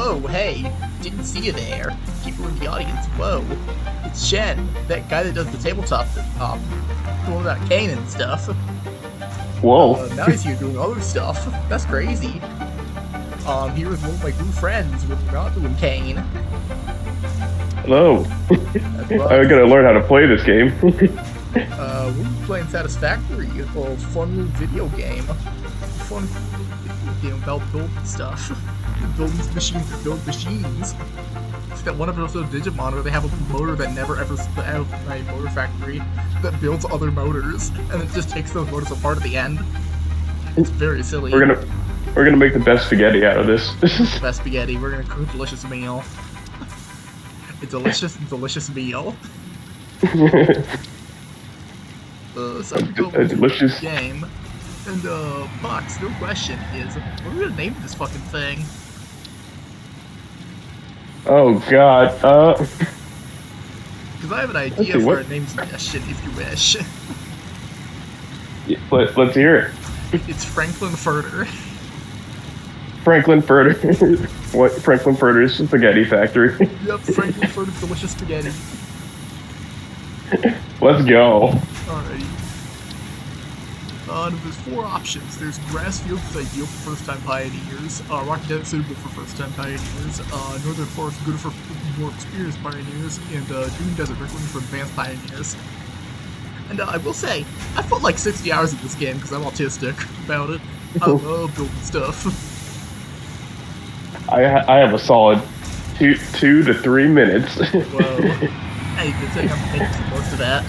whoa, hey, didn't see you there. People in the audience, whoa. It's Shen, that guy that does the tabletop, the one about Cain and stuff. Whoa. Now he's here doing other stuff. That's crazy. He was one of my new friends when we're not doing Cain. Hello. I gotta learn how to play this game. We're playing Satisfactory, a fun little video game. Fun video game about building stuff. Building machines that build machines. It's that one episode of Digimon where they have a motor that never ever out a motor factory that builds other motors, and it just takes those motors apart at the end. It's very silly. We're gonna make the best spaghetti out of this. Best spaghetti. We're gonna cook a delicious meal. A delicious meal. So we go A delicious game. And Box, no question is, what are we gonna name this fucking thing? Oh god. Because I have an idea for a name suggestion if you wish. Let's hear it. It's Franklin Furter. Franklin Furter. What? Franklin Furter's Spaghetti Factory. Yep, Franklin Furter's delicious spaghetti. Let's go. Alrighty. There's 4 options. There's grass fields is ideal for first-time pioneers, rocky desert suitable for first-time pioneers, northern forest good for more experienced pioneers, and dune desert recommended for advanced pioneers. And I will say, I put like 60 hours in this game because I'm autistic about it. I love building stuff. I have a solid 2 to 3 minutes. Whoa. Hey, good thing I'm making some most of that.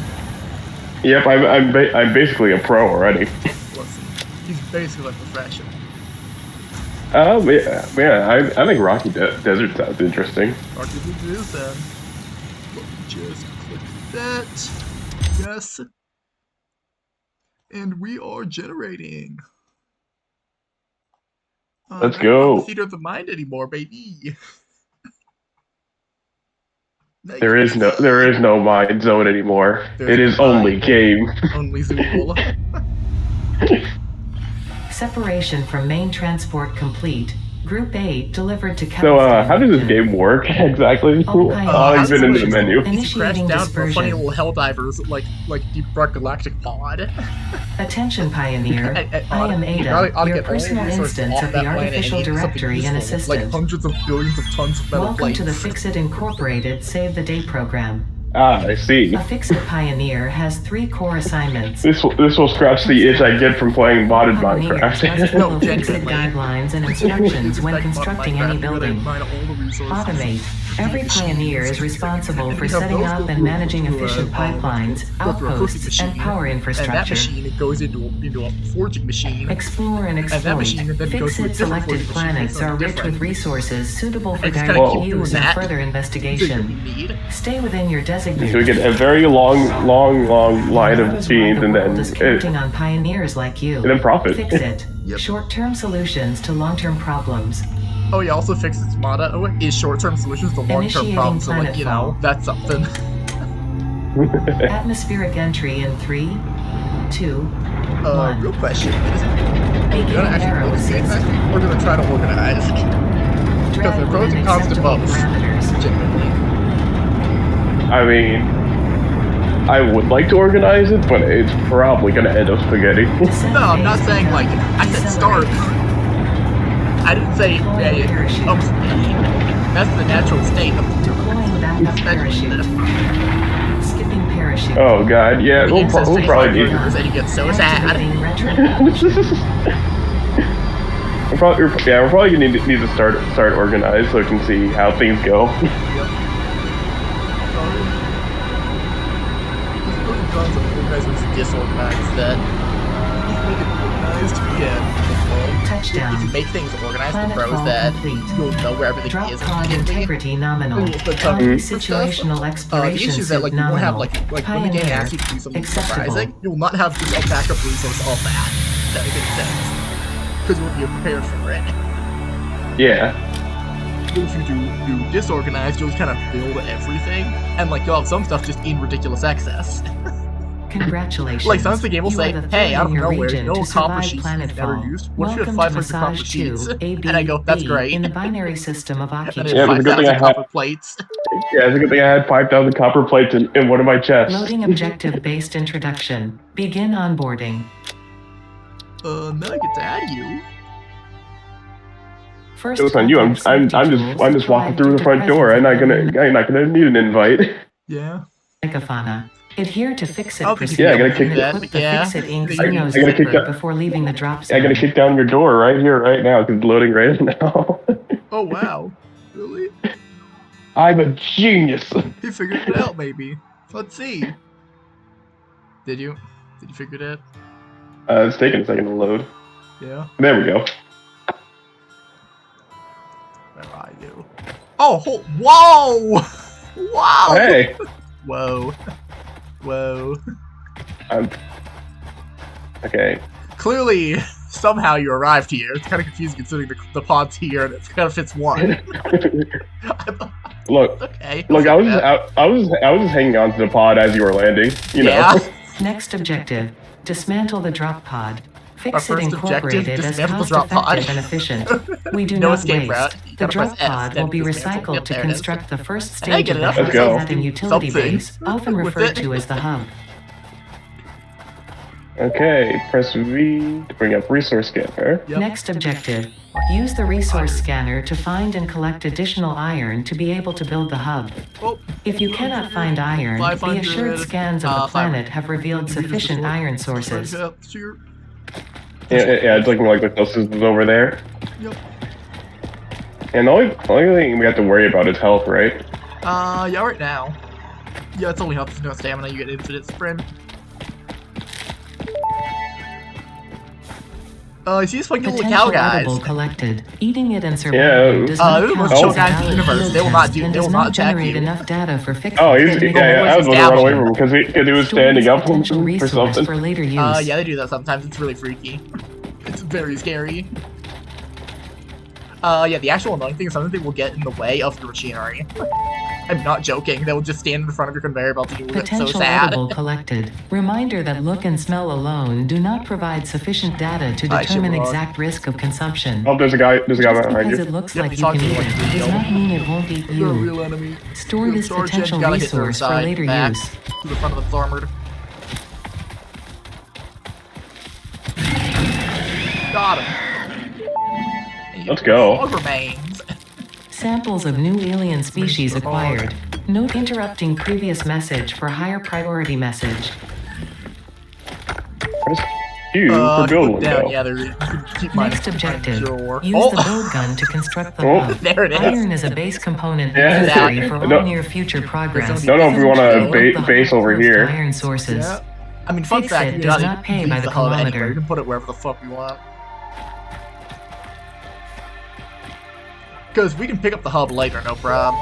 Yep, I'm basically a pro already. Listen, he's basically a professional. Yeah, I think Rocky Desert sounds interesting. Rocky Desert is then. Let me just click that. Yes. And we are generating. Let's go. Not the theater of the mind anymore, baby. There is no mind zone anymore. It is only game. Only Zool. Separation from main transport complete. Group 8 delivered to So, how does this game work exactly? I've been in the menu. It's crashed down for funny little hell divers like Deep Dark Galactic Pod. Attention, Pioneer. I am Ada, your personal instance of the artificial directory and assistant. Like hundreds of billions of tons of metal Welcome plates. to the Fix-It Incorporated Save the Day program. Ah, I see. A Fix-It Pioneer has 3 core assignments. This will scratch the itch I get from playing modded Minecraft. No, Fix-It guidelines and instructions when constructing any building. Automate. Every pioneer is responsible for setting up and managing efficient pipelines, outposts, and power infrastructure. And that machine, it goes into a forging machine. Explore and exploit. Fix-It selected planets are rich with resources suitable for direct use and further investigation. Stay within your designated. So we get a very long line of machines, and then counting on pioneers like you. And then profit. Fix-It. Yep. Short-term solutions to long-term problems. Oh, yeah, also Fix-It's motto is short-term solutions to long-term problems, so, like, you know, that's something. Atmospheric entry in 3, 2, 1. Real question is, we're gonna actually build this game back, we're gonna try to organize. Because there are pros and cons to both, genuinely. I mean, I would like to organize it, but it's probably gonna end up spaghetti. No, I'm not saying, like, I said start. I didn't say that's the natural state of Skipping parachute. Oh god, yeah, we'll probably need and you get so sad. we're probably gonna need to start organized so we can see how things go. Disorganized that you can make it organized again. Touchdown. If you make things organized with pros that you'll know where everything Drop is. pod integrity nominal. Situational exploration the issue is that, like, you won't have, like when the game asks you to do something surprising, you will not have just a backup resource of that. That makes sense. Because you won't be prepared for it. Yeah. If you do disorganized, you'll just kind of build everything, and, like, you'll have some stuff just in ridiculous excess. Congratulations. Like, sometimes the game will You say, are the hey, third out of in your nowhere, region you know to copper survive sheets you've never planetfall. used? What if you have Welcome to 500 copper Massage sheets? 2, A, B, And I go, that's B, great. in the binary system of And I Aki. have Yeah, it's a good thing I 5,000 had. copper plates. Yeah, it's a good thing I had 5,000 copper plates in one of my chests. Loading objective-based introduction. Begin onboarding. Now I get to add you. First, It was on you. I'm just walking through the front door. I'm not gonna need an invite. Yeah. Megafauna. Adhere to fix-it I don't think you Yeah, I can gotta kick do that, Put but the yeah. fix-it ink I Xeno gotta kick zipper that- before leaving the drop I zone. gotta kick down your door right here, right now, because it's loading right now. Oh, wow. Really? I'm a genius. He figured it out, maybe. Let's see. Did you? Did you figure it out? It's taking a second to load. Yeah. There we go. Where are you? Oh, whoa! Whoa! Hey, Whoa. Whoa. I'm okay. Clearly, somehow you arrived here. It's kind of confusing considering the pod's here and it kind of fits one. Look, Okay. look. I was just hanging on to the pod as you were landing. You Yeah. know. Next objective. Dismantle the drop pod. Our Fix it first objective, incorporated as dismantle the drop pod. cost-effective and efficient. We do No not escape route. waste. You The gotta press drop S, pod then will be dismantle. Yep, recycled to there it is. construct the first And I stage get of it. the Let's go. Habitat utility Something. base, often With referred it. to as the hub. Okay, press V to bring up resource scanner. Yep. Next objective. Use the resource scanner to find and collect additional iron to be able to build the hub. Oh, If you cannot find iron, the 500, assured scans of the 500. planet have revealed sufficient iron sources. Yep, sure. Yeah, it's looking like the closest is over there. Yep. And the only thing we have to worry about is health, right? Yeah, right now. Yeah, it's only health, there's no stamina, you get infinite sprint. You see this fucking little cow Potential guys? edible collected. Eating it and surviving Yeah. does not They're the most count chill as guys in the valid universe. field They will not test do- and they will does not not attack generate you. enough data for fixing. Oh, Yeah, I was about to run away from him because he was standing up Potential for resource something. for later use. Yeah, they do that sometimes. It's really freaky. It's very scary. Yeah, the actual annoying thing is something they will get in the way of your machinery. I'm not joking. They will just stand in front of your conveyor belt and you will get so Potential sad. edible collected. Reminder that look and smell alone do not provide sufficient data to Hi, determine Shenwrong. exact risk of consumption. Oh, there's a guy Just behind because you. it looks Yep, like he's you can talking eat like it a does real- not mean it won't eat You're a you. real enemy. Store You're this Sergeant, potential you gotta hit their resource for side, later back use. to the front of the armored. Got him. Let's go. Dog remains. Samples of new alien species acquired. Note interrupting previous message for higher priority message. Press Q for build Look down. window. Yeah, there. You can keep my Next objective. Sure. Use the build gun to construct the Oh. hub. There it is. Iron is a base component Yeah. necessary for No. all near future progress. Don't know if we want Build to The hub base over close to here. Iron sources. Yeah. I mean, fun Fix fact, it you does can not pay leave by the hub kilometer. anywhere. You can put it wherever the fuck you want. Because we can pick up the hub later, no problem.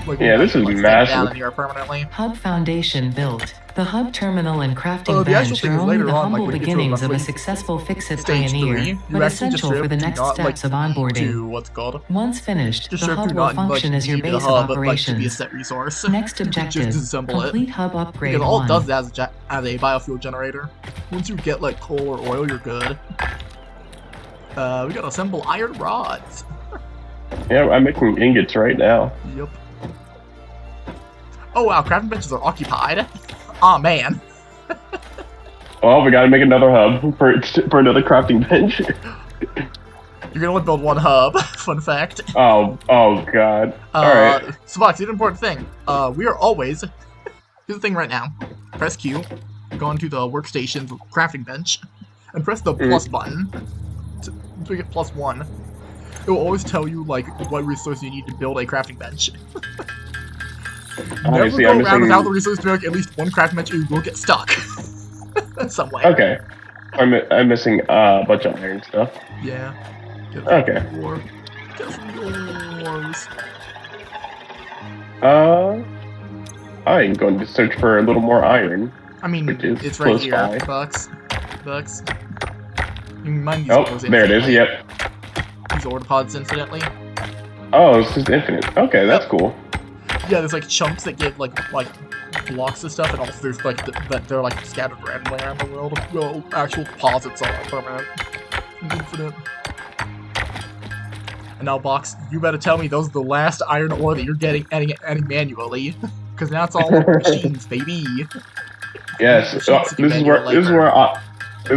Like, Yeah, this is stick it massive. down in here permanently. Hub foundation built. The hub terminal and crafting The actual bench thing are is only later the on, humble like, when you get to beginnings of a roughly successful fix-it Stage 3, pioneer, you but actually just essential for the do next not, steps of do onboarding. what's it called? Once finished, Just the sure hub do will not function as your need the base hub, of like, to be a operations. set resource. Next objective, Just disassemble it. complete hub upgrade Because all 1. it does is as a biofuel generator. Once you get like coal or oil, you're good. We gotta assemble iron rods. Yeah, I'm making ingots right now. Yep. Oh wow, crafting benches are occupied. Aw man. Well, we gotta make another hub for another crafting bench. You're gonna only build one hub. Fun fact. Oh god. Alright. So Fox, here's an important thing. We are always here's the thing right now. Press Q, go into the workstation's crafting bench, and press the plus button to get +1. It will always tell you like what resource you need to build a crafting bench. Never see, go I'm around missing- without the resource to make at least one crafting bench, or you will get stuck. Somewhere. Okay. I'm missing a bunch of iron stuff. Yeah. Get Okay. some ore. Get some ores. I'm going to search for a little more iron. I mean, Which is it's right close here. by. Bucks. You can mine these Oh, ores there it is. instantly. Yep. These ore deposits incidentally. Oh, it's just infinite. Okay, that's cool. Yeah, there's like chunks that give like blocks and stuff, and also there's like but they're like scattered randomly around the world. No actual deposits are permanent, infinite. And now, Box, you better tell me those are the last iron ore that you're getting manually, because now it's all machines, baby. Yes, this is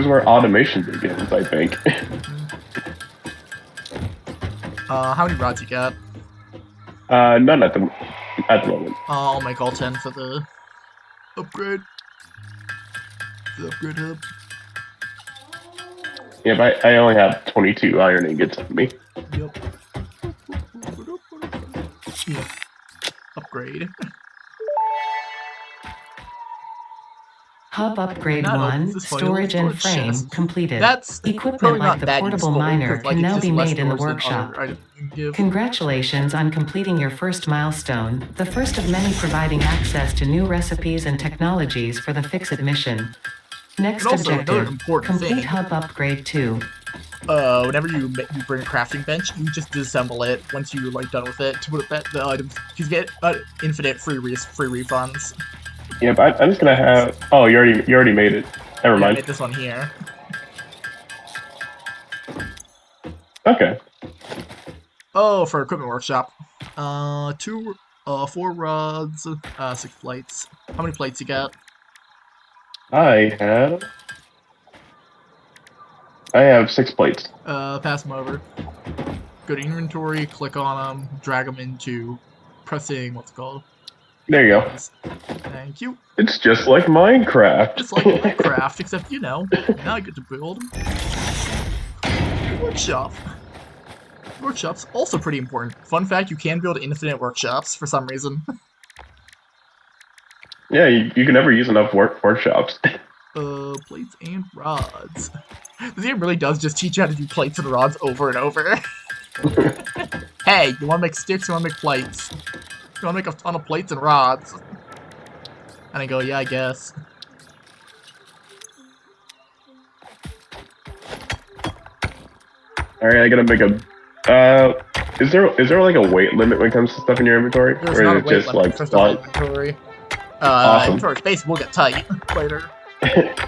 where automation begins, I think. How many rods you got? None at the moment. I'll make all 10 for the upgrade. The upgrade hub. Yeah, but I only have 22 iron ingots on me. Yep. Yeah. Upgrade. Hub upgrade 1, storage and frame completed. That's equipment like the portable miner can now be made in the workshop. Give. Congratulations on completing your first milestone, the first of many providing access to new recipes and technologies for the Fix-It mission. Next objective, complete hub upgrade 2. Whenever you bring a crafting bench, you just disassemble it once you're like done with it to put it the items. You get infinite free refunds. Yeah, but I'm just gonna have. Oh, you already made it. Never mind. I made this one here. Okay. Oh, for equipment workshop. 4 rods, 6 plates. How many plates you got? I have 6 plates. Pass them over. Go to inventory, click on them, drag them into pressing, what's it called? There you go. Thank you. It's just like Minecraft. It's like Minecraft, except, you know, now I get to build. Workshop. Workshops, also pretty important. Fun fact, you can build infinite workshops for some reason. Yeah, you can never use enough workshops. Plates and rods. This game really does just teach you how to do plates and rods over and over. Hey, you wanna make sticks, you wanna make plates. You wanna make a ton of plates and rods. And I go, yeah, I guess. Alright, I gotta make a... is there like a weight limit when it comes to stuff in your inventory? There's or not is a it weight just limit like for inventory. Awesome. Inventory space will get tight later.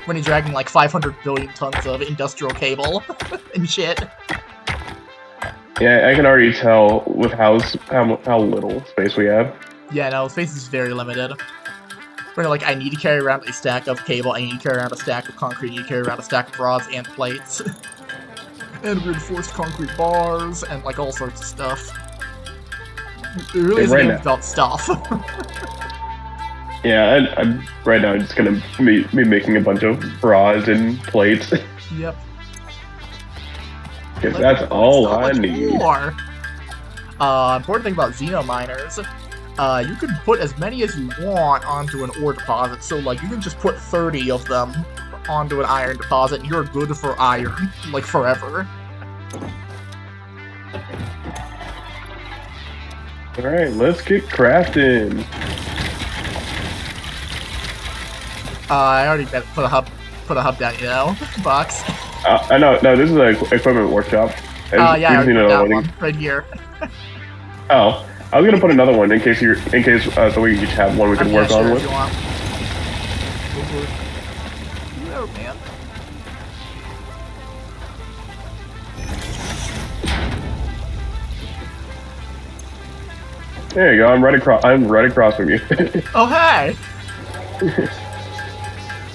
When you're dragging like 500 billion tons of industrial cable and shit. Yeah, I can already tell with how little space we have. Yeah, no, space is very limited. Where like I need to carry around a stack of cable, I need to carry around a stack of concrete, I need to carry around a stack of rods and plates. And reinforced concrete bars, and like all sorts of stuff. It really is about stuff. Yeah, I'm right now just gonna be making a bunch of rods and plates. Yep. Because that's all I need. More. Important thing about xenominers, you can put as many as you want onto an ore deposit. So like you can just put 30 of them onto an iron deposit, and you're good for iron, like forever. Alright, let's get crafting. I already put a hub down, you know, Box. I know, no, this is an equipment workshop. Yeah, I already put that one right here. Oh, I was gonna put another one in case so we each have one we can work on with. If you want. Whatever, man. There you go. I'm right across from you. Oh hey!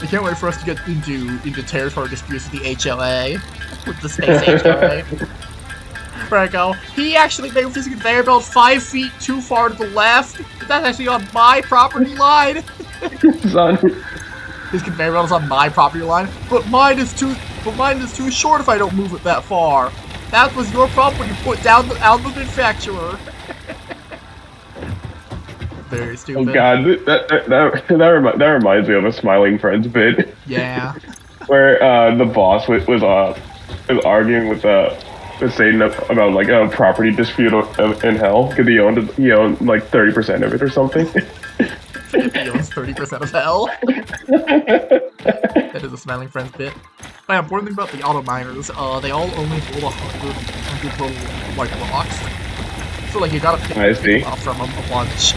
I can't wait for us to get into territory disputes with the HLA, with the space HLA. Where I go, he actually made his conveyor belt 5 feet too far to the left. That's actually on my property line. Son. His conveyor belt is on my property line, but mine is too short if I don't move it that far. That was your problem when you put down the manufacturer. Very stupid. Oh god, that reminds me of a Smiling Friends bit. Yeah. Where the boss was arguing with Satan about like a property dispute in hell because he owned like 30% of it or something. He owns 30% of hell. That is a Smiling Friends bit. But the important thing about the auto miners, they all only hold 100 total like blocks. So like you gotta pick up from them a bunch.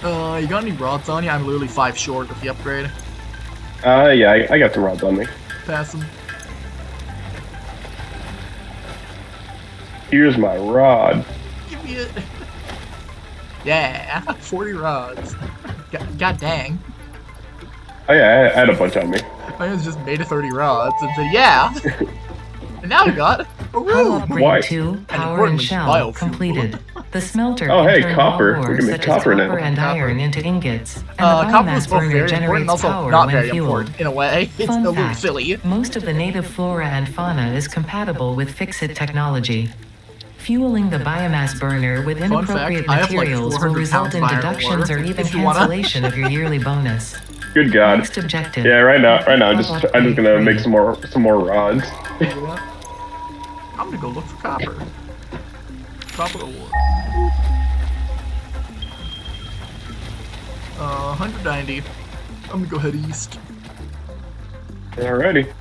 You got any rods on you? I'm literally 5 short with the upgrade. Yeah, I got the rods on me. Pass them. Here's my rod. Give me it. Yeah, 40 rods. God dang. Oh yeah, I had a bunch on me. I just made 30 rods and said, yeah. And now we got a Hull room. upgrade Why? 2, power and importantly, shell biofuel. completed. The smelter Oh, can hey, turn copper. raw We ores can make such as copper now. copper and Copper. iron into ingots, and the Copper is biomass both burner very important generates and also power not when very fueled. important in a way. It's a Fun little fact, silly. most of the native flora and fauna is compatible with fix-it technology. Fueling the biomass burner with Fun inappropriate fact, I have like materials will 400 result pounds in of iron deductions ore, or even if you wanna. cancellation of your yearly bonus. Good God. Next objective. Yeah, right now, I'm just gonna make some more rods. You know what? I'm gonna go look for copper. Copper ore. 190. I'm gonna go head east. Alrighty.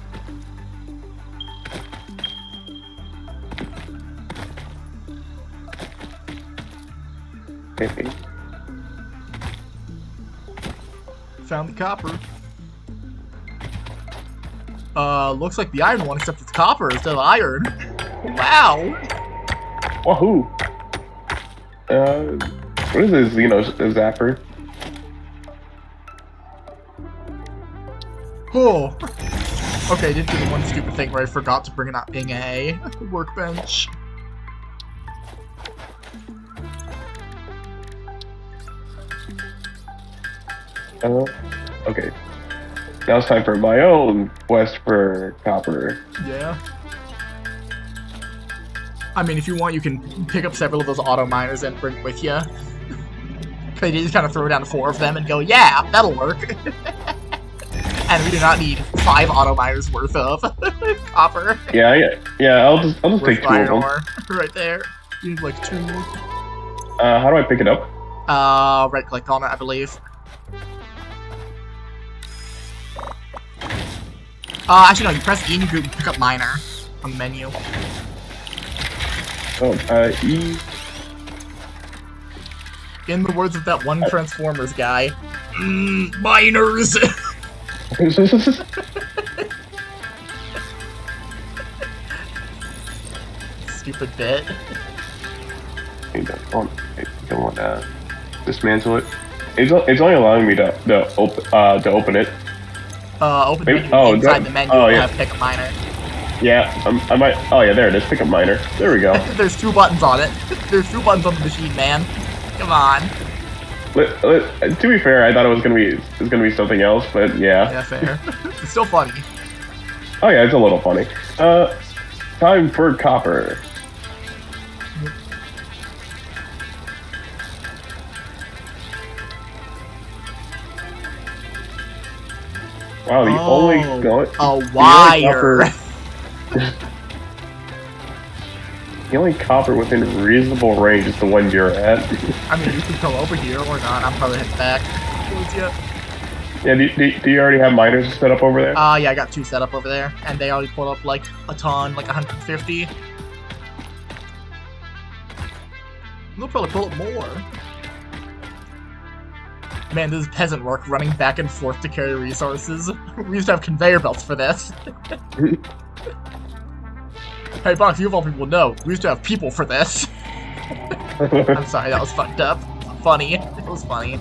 Found the copper. Looks like the iron one, except it's copper instead of iron. Wow! Wahoo! What is this, zapper? Oh! Okay, I did do the one stupid thing where I forgot to bring a workbench. Okay. Now it's time for my own quest for copper. Yeah. I mean, if you want, you can pick up several of those auto miners and bring them with you. They just kind of throw down 4 of them and go, yeah, that'll work. And we do not need 5 auto miners worth of copper. Yeah, I'll just take 2 of them. Ore right there. You need like 2. How do I pick it up? Right click on it, I believe. Actually no, you press E and you pick up miner on the menu. Oh, E. In the words of that one Transformers guy, miners! Stupid bit. I don't want to dismantle it. It's only allowing me to open it. Open the menu Oh, inside the menu, yeah. pick a miner. Yeah, I might. Oh yeah, there it is. Pick up miner. There we go. There's 2 buttons on it. There's 2 buttons on the machine, man. Come on. To be fair, I thought it was gonna be something else, but yeah. Yeah, fair. It's still funny. Oh yeah, it's a little funny. Time for copper. Wow, the only wire. The only copper within reasonable range is the one you're at. I mean, you can come over here or not. I'm probably heading back towards you. Yeah, do you already have miners set up over there? Yeah, I got 2 set up over there, and they already pulled up like a ton, like 150. They'll probably pull up more. Man, this is peasant work, running back and forth to carry resources. We used to have conveyor belts for this. Hey, Box, you of all people know, we used to have people for this. I'm sorry, that was fucked up. Funny. It was funny.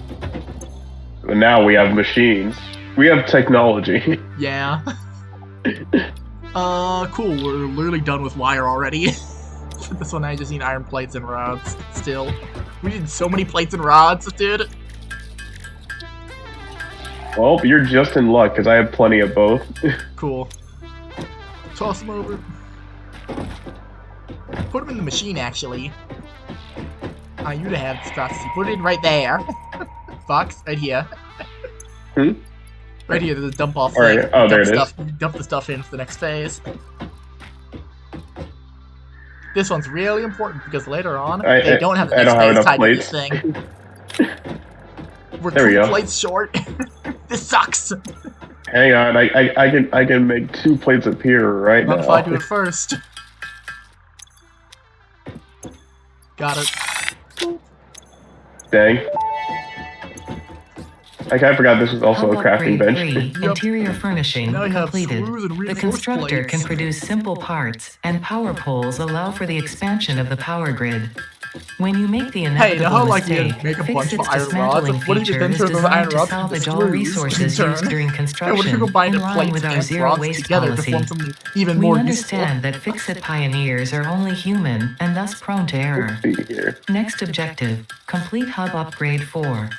But now we have machines. We have technology. Yeah. Cool, we're literally done with wire already. This one I just need iron plates and rods, still. We need so many plates and rods, dude. Well, you're just in luck, because I have plenty of both. Cool. Toss them over. Put them in the machine, actually. You'd have this process. Put it in right there. Box, right here. Right here, there's a dump off thing. Right. Oh, there it is. Dump the stuff in for the next phase. This one's really important because later on, they don't have the next phase tied to this thing. We're 2 plates short. This sucks. Hang on, I can make 2 plates appear right now. If I do it first. Got it. Dang. I kind of forgot this was also a Hub crafting upgrade bench. 3, Yep. interior furnishing Now you have completed. screws and The reinforced constructor plates. can produce simple parts, and power poles allow for the expansion of the power grid. When you make the Hey, you know inevitable how like you mistake, make a bunch fix of its iron rods? dismantling What if you feature then is turn those iron designed to rods into salvage all screws in resources turn? used during And what if you construction, combine in the line plates with our and zero rods waste together to policy. form something even We more understand useful? that fix-it pioneers are only human and thus prone to error. Let's see here. Next objective, complete hub upgrade 4.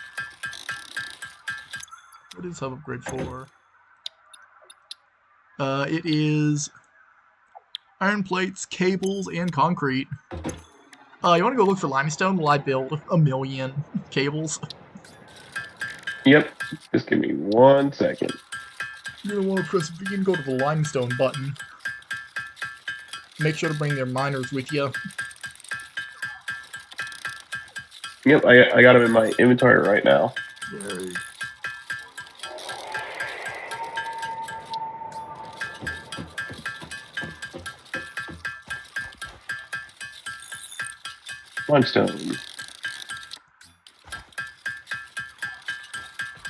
What is hub upgrade 4? It is iron plates, cables, and concrete. You want to go look for limestone while I build 1,000,000 cables? Yep. Just give me 1 second. You're gonna want to press V and go to the limestone button. Make sure to bring your miners with you. Yep, I got them in my inventory right now. Yay. Limestone.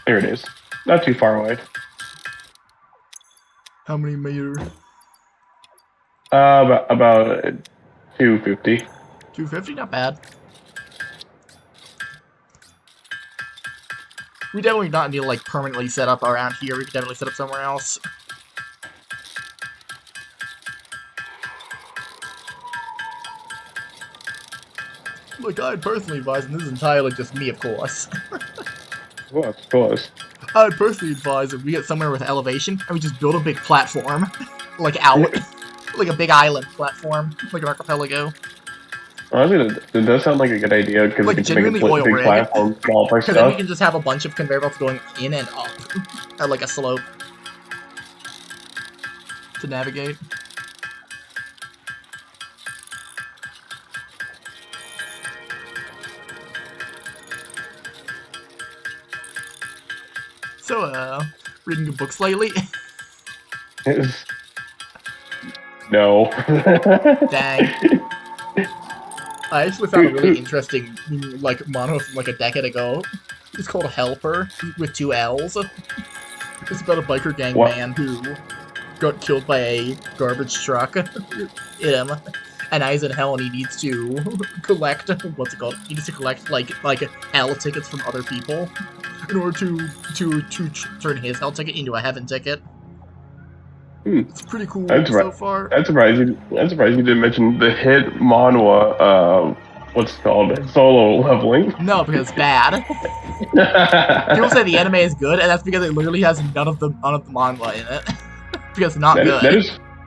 There it is. Not too far away. How many meter? About 250. 250? Not bad. We definitely not need to like permanently set up around here. We could definitely set up somewhere else. Look, I'd personally advise, and this is entirely just me, of course. Of course. I'd personally advise that we get somewhere with elevation and we just build a big platform, like out, like a big island platform, like an archipelago. Honestly, that does sound like a good idea because Like we can make a genuinely oil big rig. platform for all of our Because then we stuff. can just have a bunch of conveyor belts going in and up, at like a slope, to navigate. So, reading good books lately? No. Dang. I actually found a really interesting, like, mono from like a decade ago. It's called Helper, with 2 L's. It's about a biker gang What? man who got killed by a garbage truck. Him. And now he's in hell and he needs to collect, what's it called? He needs to collect, like hell tickets from other people in order to turn his hell ticket into a heaven ticket. It's pretty cool so far. I'm surprised you didn't mention the hit manhwa, what's it called? Solo leveling. No, because it's bad. People say the anime is good, and that's because it literally has none of the manga in it. Because it's not good.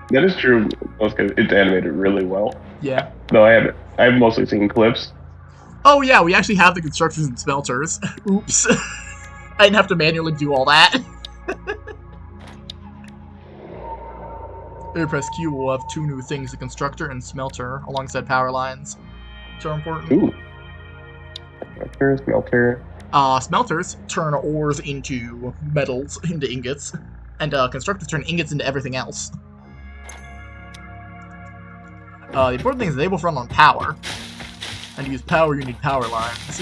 That is true. Because it's animated really well. Yeah. Though I've mostly seen clips. Oh yeah, we actually have the constructors and smelters. Oops. I didn't have to manually do all that. Air press Q will have 2 new things, the constructor and smelter, alongside power lines. Which are important. Ooh. Smelter. Smelters turn ores into metals, into ingots. And constructors turn ingots into everything else. The important thing is they both run on power. And to use power, you need power lines.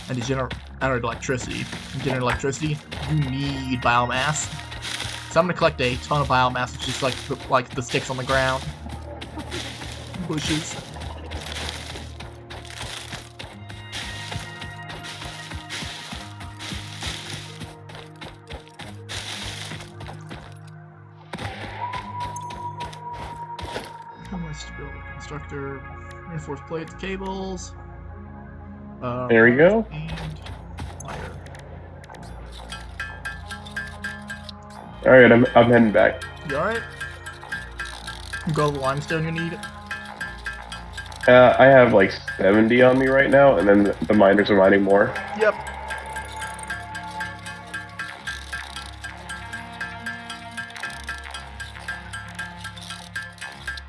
And to generate electricity. To generate electricity, you need biomass. So I'm gonna collect a ton of biomass, which is like the sticks on the ground. Bushes. How much to build a constructor? Reinforced plates, cables. There we go. And wire. Alright, I'm heading back. You alright? Go the limestone you need. I have like 70 on me right now, and then the miners are mining more. Yep.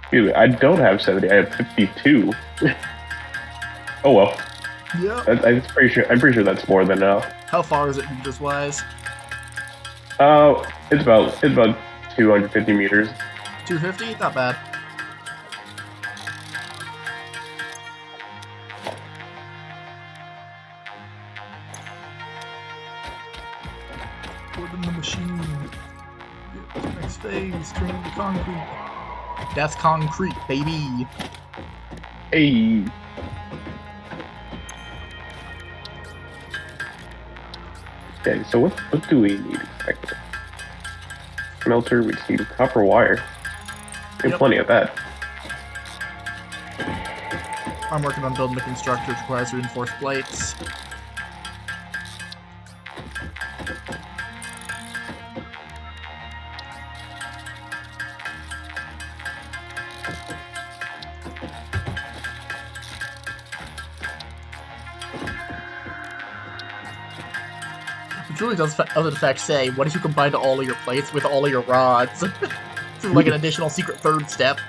Excuse me, I don't have 70. I have 52. Oh well. Yeah. I'm pretty sure that's more than enough. How far is it meters wise? It's about 250 meters. 250? Not bad. Please turn into concrete. That's concrete, baby. Hey. Okay, so what do we need exactly? Smelter, we just need copper wire. We have plenty of that. I'm working on building the constructor, which requires reinforced plates. Which really does, other than fact, say, what if you combine all of your plates with all of your rods? So like an additional secret third step.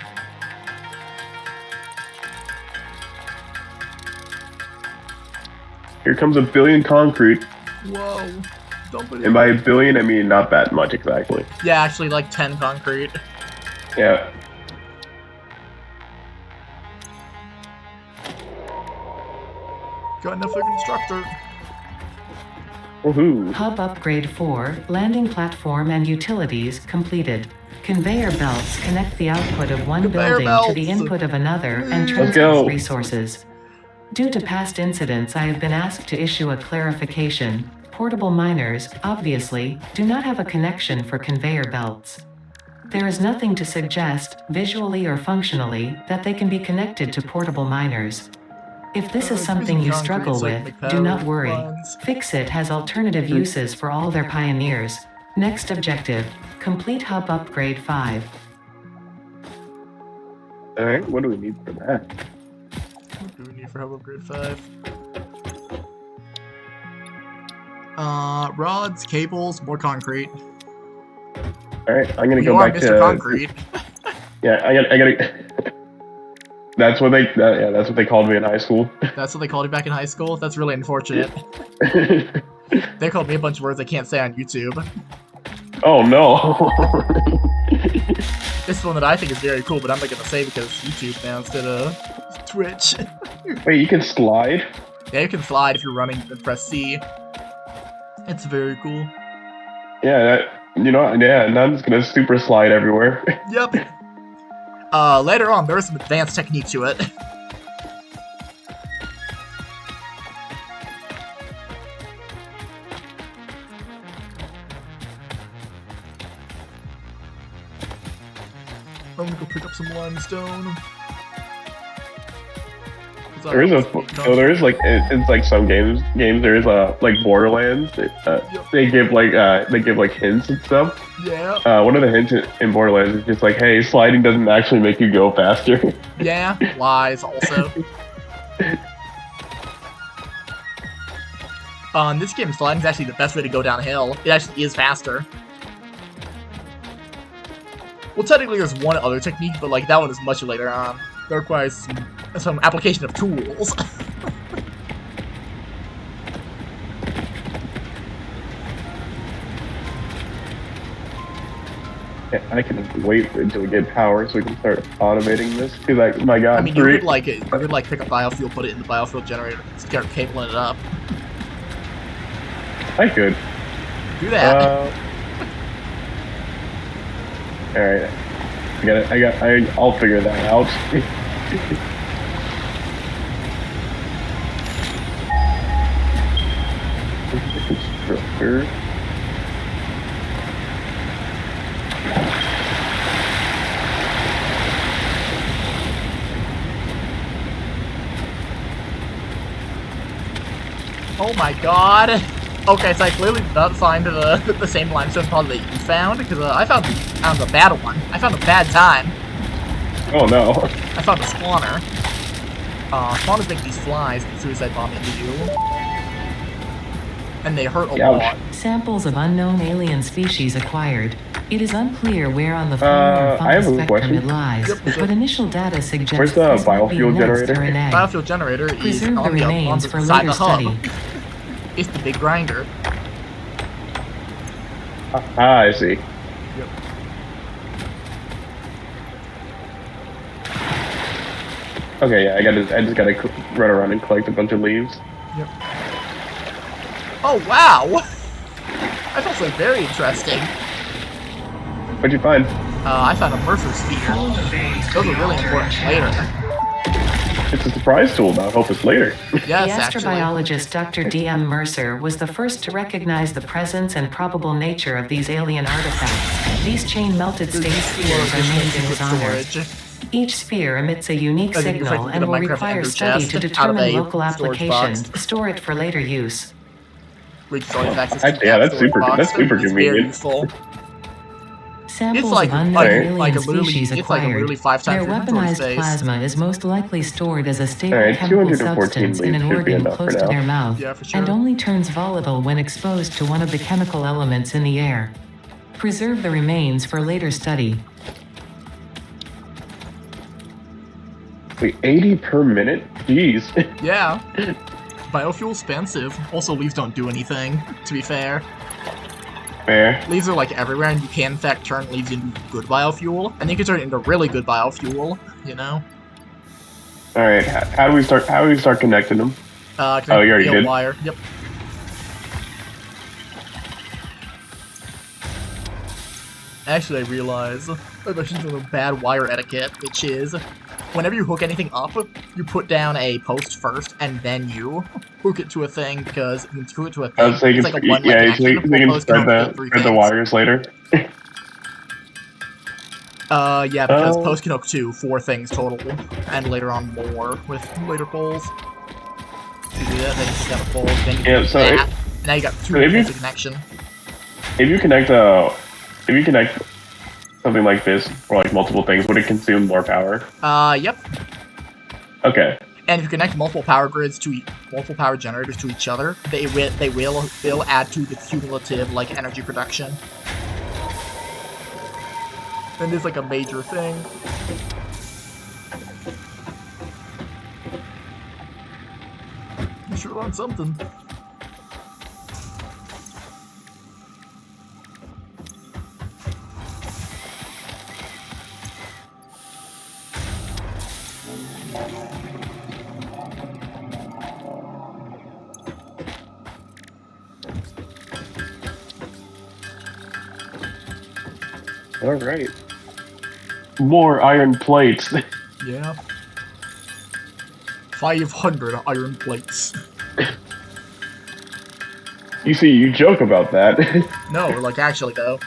Here comes a billion concrete. Whoa. Dump it in. And by a billion, I mean not that much exactly. Yeah, actually like 10 concrete. Yeah. Got enough for a constructor. Woohoo. Hub upgrade 4, landing platform and utilities completed. Conveyor belts connect the output of one Conveyor building to the belts. input of another and Let's go. transfer resources. Due to past incidents, I have been asked to issue a clarification. Portable miners, obviously, do not have a connection for conveyor belts. There is nothing to suggest, visually or functionally, that they can be connected to portable miners. If this is something you struggle with, do not worry. Fixit has alternative uses for all their pioneers. Next objective, complete hub upgrade 5. Alright, what do we need for that? What do we need for hub upgrade 5? Rods, cables, more concrete. Alright, I'm gonna You go are back Mr. to Concrete. Yeah, I gotta that's what they called me in high school. That's what they called you back in high school? That's really unfortunate. They called me a bunch of words I can't say on YouTube. Oh no. This is one that I think is very cool, but I'm not gonna say because YouTube now instead of Twitch. Wait, you can slide? Yeah, you can slide if you're running and press C. It's very cool. Yeah, and I'm just gonna super slide everywhere. Yep. Later on, there is some advanced technique to it. I'm gonna go pick up some limestone. There is like it's like some games there is like Borderlands. They give like hints and stuff. Yeah. One of the hints in Borderlands is just like, hey, sliding doesn't actually make you go faster. Yeah, lies also. In this game, sliding is actually the best way to go downhill. It actually is faster. Well, technically there's one other technique, but like that one is much later on. That requires some application of tools. I can wait until we get power so we can start automating this. Cause like, my God, I mean, you could like pick up biofuel, put it in the biofuel generator, and start cabling it up. I could. Do that. All right. I'll figure that out. Constructor. Oh my God. Okay, so I clearly did not find the same limestone deposit that you found, because I found a bad one. I found a bad time. Oh no. I found a spawner. Spawners make these flies that suicide bomb into you. And they hurt a lot. Samples of unknown alien species acquired. It is unclear where on the fauna or fauna spectrum it lies, but initial data suggests where's the biofuel generator? Biofuel generator is on the remains for side later of the hub. study. It's the big grinder. I see. Yep. Okay, yeah, I just gotta run around and collect a bunch of leaves. Yep. Oh wow! That's also very interesting. What'd you find? I found a Mercer sphere. Those are really important later. It's a surprise tool now. I hope it's later. Yes, The actually. astrobiologist Dr. D.M. Mercer was the first to recognize the presence and probable nature of these alien artifacts. These chain-melted state spheres are named in his honor. Each sphere emits a unique signal and will require study to determine local application, store it for later use. Yeah, that's super Very convenient. useful. Samples like- of unknown like- alien like a literally- species it's like a acquired. literally 5 times Their your inventory weaponized space. plasma is most likely stored as a stable Alright, chemical 214 substance in an leads should be organ enough close for to now. their mouth, Yeah, for sure. and only turns volatile when exposed to one of the chemical elements in the air. Preserve the remains for later study. Wait, 80 per minute? Jeez. Yeah. Biofuel's expensive. Also, leaves don't do anything, to be fair. Fair. Leaves are like everywhere, and you can in fact turn leaves into good biofuel, and you can turn it into really good biofuel, you know? Alright, how do we start connecting them? You already did? Wire. Yep. Actually, I realize I've actually done a bad wire etiquette, which is whenever you hook anything up, you put down a post first, and then you hook it to a thing, because you can hook it to a thing. So you it's can, like a one-way yeah, so connection. you can Post can hook spread three the things. wires later. Yeah, because post can hook 4 things total, and later on more with later poles. So you do that, then you hook down a pole, then you Yeah, do so that, and now you got 2 so if you- points of connection. If you connect something like this, or like multiple things, would it consume more power? Yep. Okay. And if you connect multiple power grids to multiple power generators to each other, they will add to the cumulative like energy production. And it's like a major thing. You sure learned something. Alright. More iron plates. Yeah. 500 iron plates. You see, you joke about that. No, like actually though.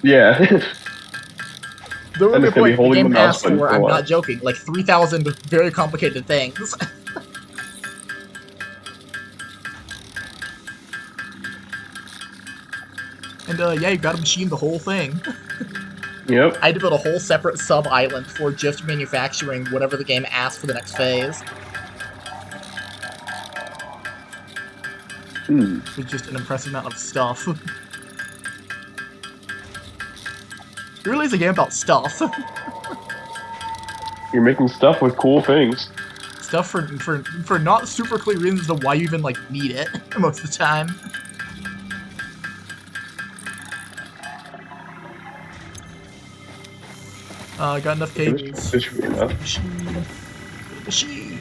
Yeah. The I'm only just gonna be point the holding game the mouse asks button for, for a I'm while. not joking, like 3,000 very complicated things. And yeah, you gotta machine the whole thing. Yep. I had to build a whole separate sub-island for just manufacturing whatever the game asks for the next phase. With just an impressive amount of stuff. It really is a game about stuff. You're making stuff with cool things. Stuff for not super clear reasons as to why you even, like, need it most of the time. Got enough cables. This should be enough. Machine.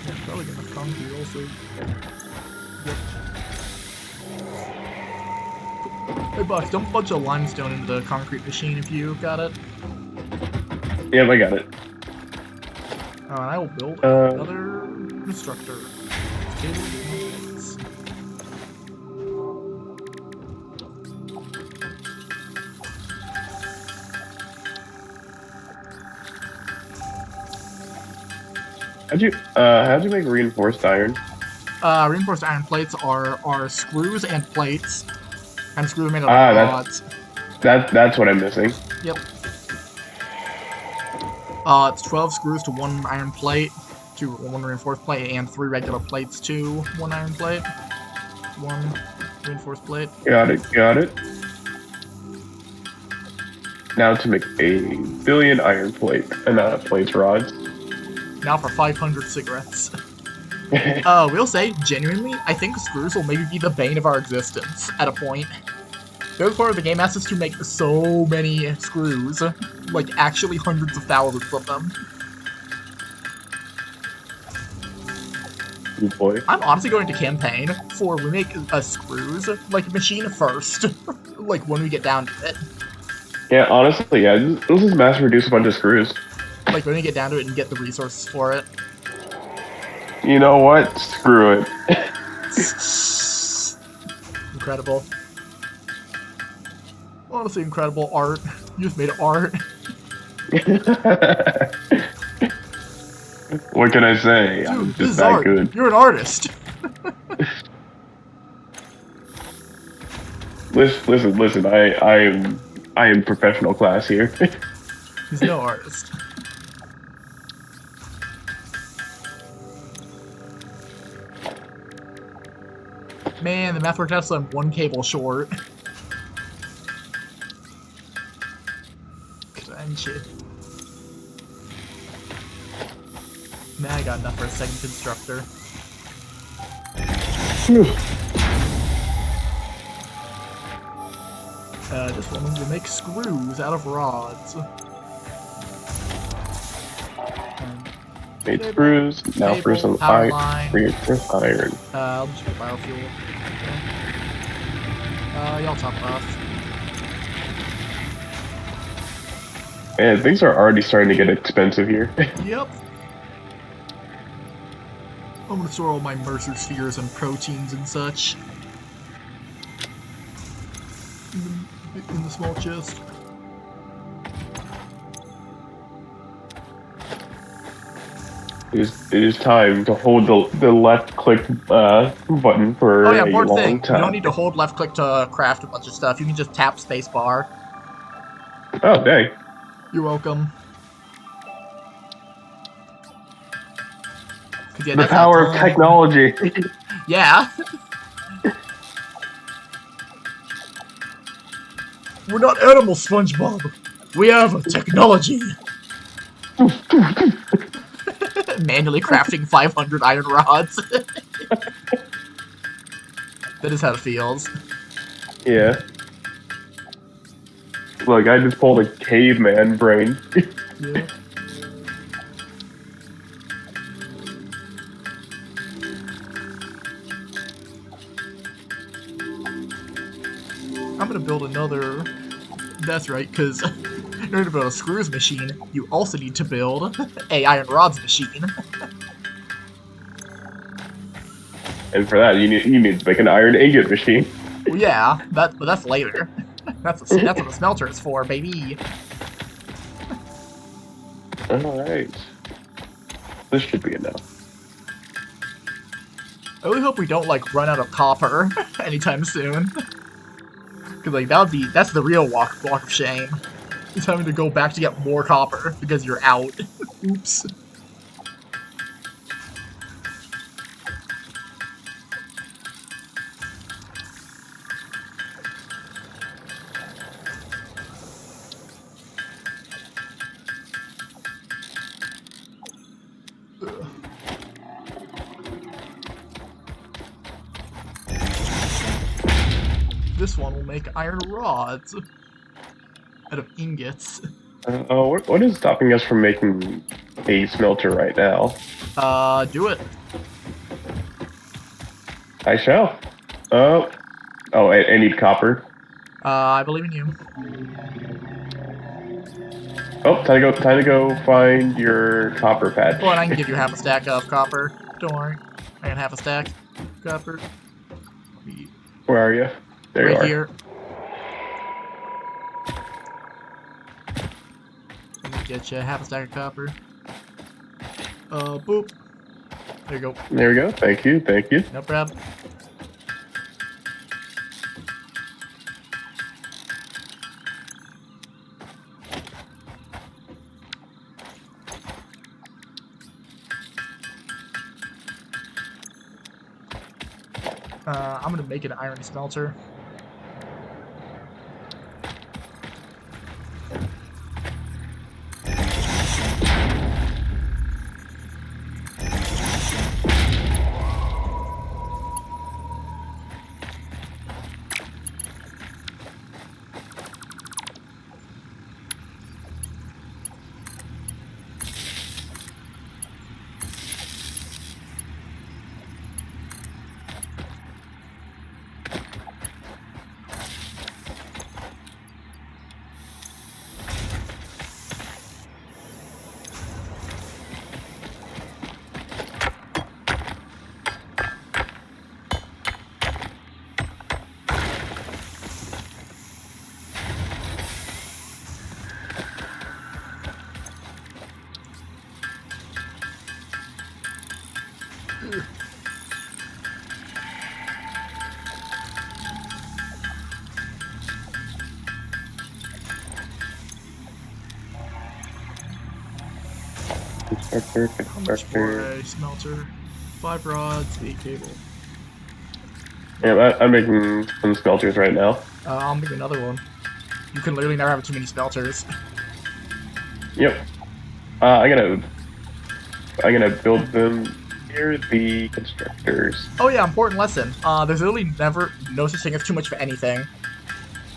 Yeah, probably got enough concrete also. Yep. Hey Buck, dump a bunch of limestone into the concrete machine if you got it. Yep, I got it. And I will build another constructor. Cables and plates. How'd you make reinforced iron? Reinforced iron plates are screws and plates. And screws are made out of rods. That's what I'm missing. Yep. It's 12 screws to 1 iron plate, to 1 reinforced plate, and 3 regular plates to 1 iron plate. 1 reinforced plate. Got it. Now to make a billion iron plates rods. Now for 500 cigarettes. We'll say, genuinely, I think screws will maybe be the bane of our existence at a point. There's part of the game asks us to make so many screws, like actually hundreds of thousands of them. Oh boy. I'm honestly going to campaign for we make screws like machine first, like when we get down to it. Yeah, honestly, yeah. Let's just mass produce a bunch of screws. Like when we get down to it and get the resources for it. You know what? Screw it. Incredible. Honestly, incredible art. You've made art. What can I say? I'm Dude, this just is that art. good. You're an artist. Listen. I am professional class here. He's no artist. Man, the math worked out so I'm one cable short. Shit. Now I got enough for a second constructor. This one will make screws out of rods. Made screws. Now for some iron. Iron. I'll just put biofuel. Y'all top it off. Man, things are already starting to get expensive here. Yep. I'm gonna store all my Mercer spheres and proteins and such in the small chest. It is time to hold the left click button for oh yeah, a important long thing. time. You don't need to hold left click to craft a bunch of stuff. You can just tap spacebar. Oh dang! You're welcome. Yeah, The power of technology. Yeah. We're not animals, SpongeBob. We have technology. Manually crafting 500 iron rods. That is how it feels. Yeah. Look, I just pulled a caveman brain. Yeah. I'm gonna build another. That's right, because in order to build a screws machine, you also need to build a iron rods machine. And for that, you need to make an iron ingot machine. Well, yeah, but that's later. That's what the smelter is for, baby. All right. This should be enough. I really hope we don't like run out of copper anytime soon. Cause like that's the real walk of shame. Is having to go back to get more copper because you're out. Oops. This one will make iron rods out of ingots. What is stopping us from making a smelter right now? Do it. I shall. Oh, I need copper. I believe in you. Oh, time to go find your copper patch. Well, and I can give you half a stack of copper. Don't worry. I got half a stack. Copper. Where are you? There right you are. Here. Let me get you half a stack of copper. Boop. There you go. There we go. Thank you. Thank you. No problem. I'm gonna make an iron smelter. How much for a smelter? 5 rods, 8 cable. Yeah, I'm making some smelters right now. I'll make another one. You can literally never have too many smelters. Yep. I'm gonna build them near the constructors. Oh yeah, important lesson. There's literally never no such thing as too much of anything.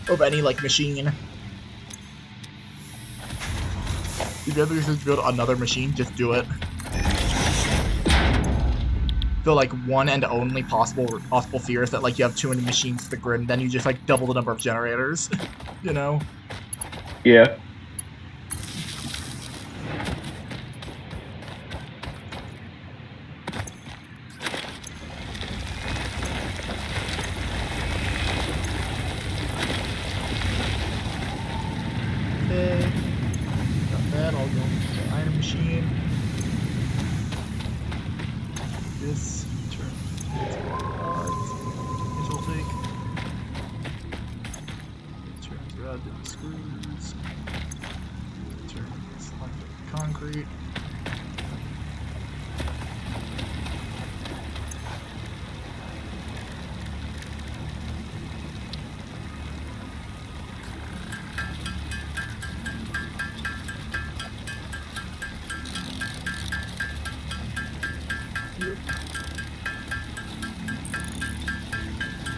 Of any like machine. If you ever just build another machine, just do it. The like one and only possible fear is that like you have too many machines to the grid, and then you just like double the number of generators. You know? Yeah. Okay. Got that. I'll go into the iron machine. This turn rods. This will take. Turns around to the screws. Turn this onto the concrete.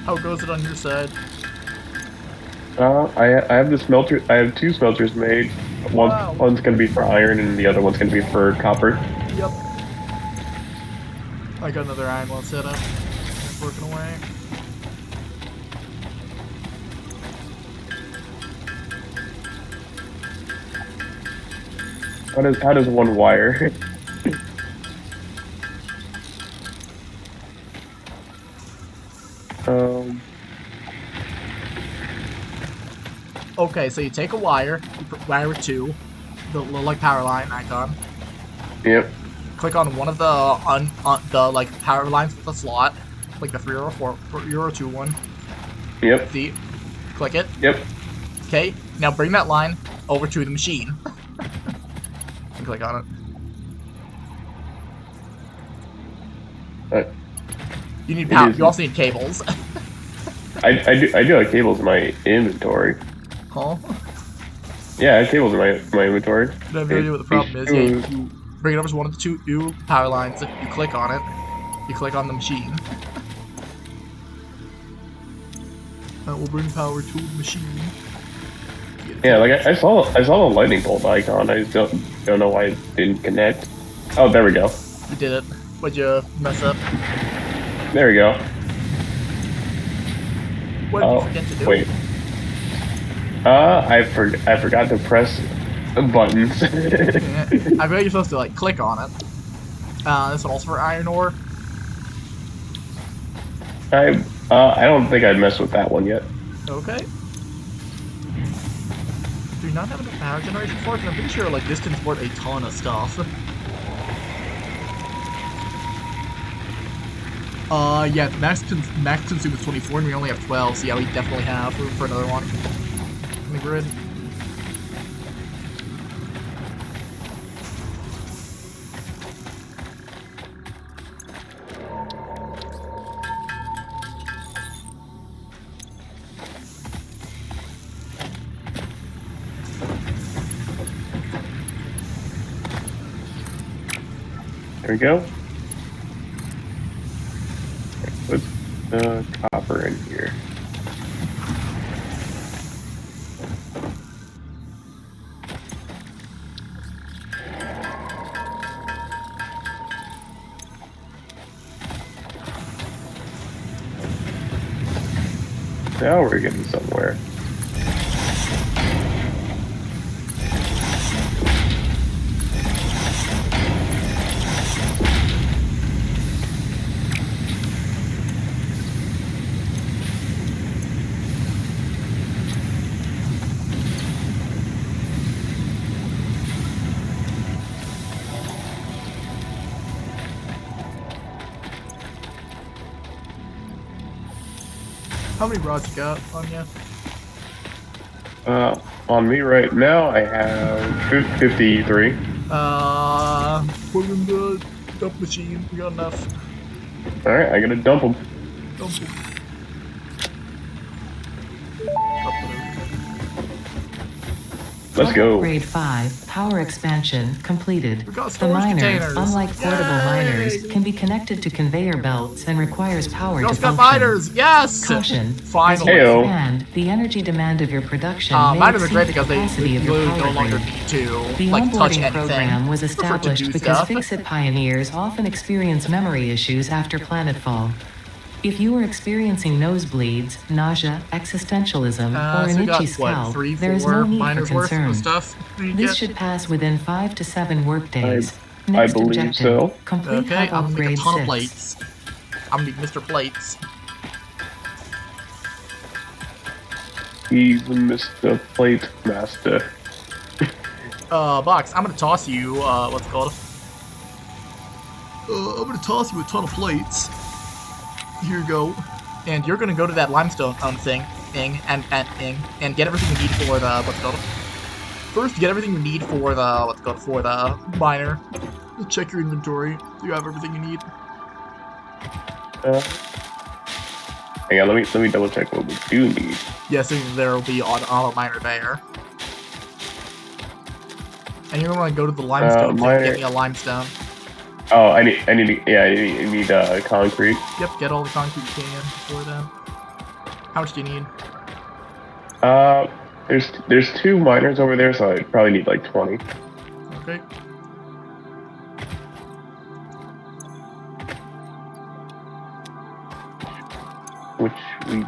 How goes it on your side? I have the smelter. I have 2 smelters made. Wow. One's gonna be for iron, and the other one's gonna be for copper. Yep. I got another iron one set up. It's working away. How does one wire? Okay, so you take a wire, you wire it to the little like power line icon. Yep. Click on one of the like power lines with the slot, like the 3 or 4 or 2 one. Yep. See, click it. Yep. Okay, now bring that line over to the machine. And click on Uh, it. You need power. You also need cables. I do have cables in my inventory. Huh? Yeah, I have cables in my inventory. I have no idea what the problem is. Yeah, you bring it over to one of the 2 power lines. You click on it. You click on the machine. That will bring power to the machine. Yeah, like I saw the lightning bolt icon. I just don't know why it didn't connect. Oh, there we go. You did it. What'd you mess up? There we go. What did you forget to do? Wait. I forgot to press the buttons. Yeah, I bet you're supposed to like click on it. This one also for iron ore. I don't think I'd messed with that one yet. Okay. Do you not have enough power generation for it? I'm pretty sure like this can support a ton of stuff. Yeah, max consume is 24 and we only have 12, so yeah, we definitely have room for another one in the grid. There we go. Put the copper in here. Now we're getting somewhere. How many rods you got on you? On me right now, I have 53. Put them in the dump machine. We got enough. Alright, I gotta dump them. Dump them. Let's go. Grade 5, power expansion completed. We got The storage miner, containers. unlike portable Yay! miners, can be connected to conveyor belts and requires power We to also got function. miners. Yes. Caution. Finally. Heyo. And the energy demand of your production may Miners are exceed great the because they capacity of your literally power no longer grid. need to The like touch onboarding anything. program was Prefer to established do because stuff. fix-it pioneers often experience memory issues after planetfall. If you are experiencing nosebleeds, nausea, existentialism, or So an we got itchy scalp, 3, there is 4 no need for miners worth concern. of stuff. We This get. should pass within 5 to 7 workdays. I Next believe objective, so. complete Okay, hub I'm gonna make a upgrade ton of 6. plates. I'm gonna be Mr. Plates. He's Mr. Plate Master. Box, I'm gonna toss you, what's it called? I'm gonna toss you a ton of plates. Here you go. And you're gonna go to that limestone thing, and get everything you need for the, what's it called? First, get everything you need for the, what's it called, for the miner. Check your inventory. You have everything you need. Hang on, let me double check what we do need. Yes, there will be on a miner there. And you're gonna go to the limestone thing and get me a limestone. Oh, I need concrete. Yep, get all the concrete you can before then. How much do you need? There's 2 miners over there, so I probably need like 20. Okay. Which we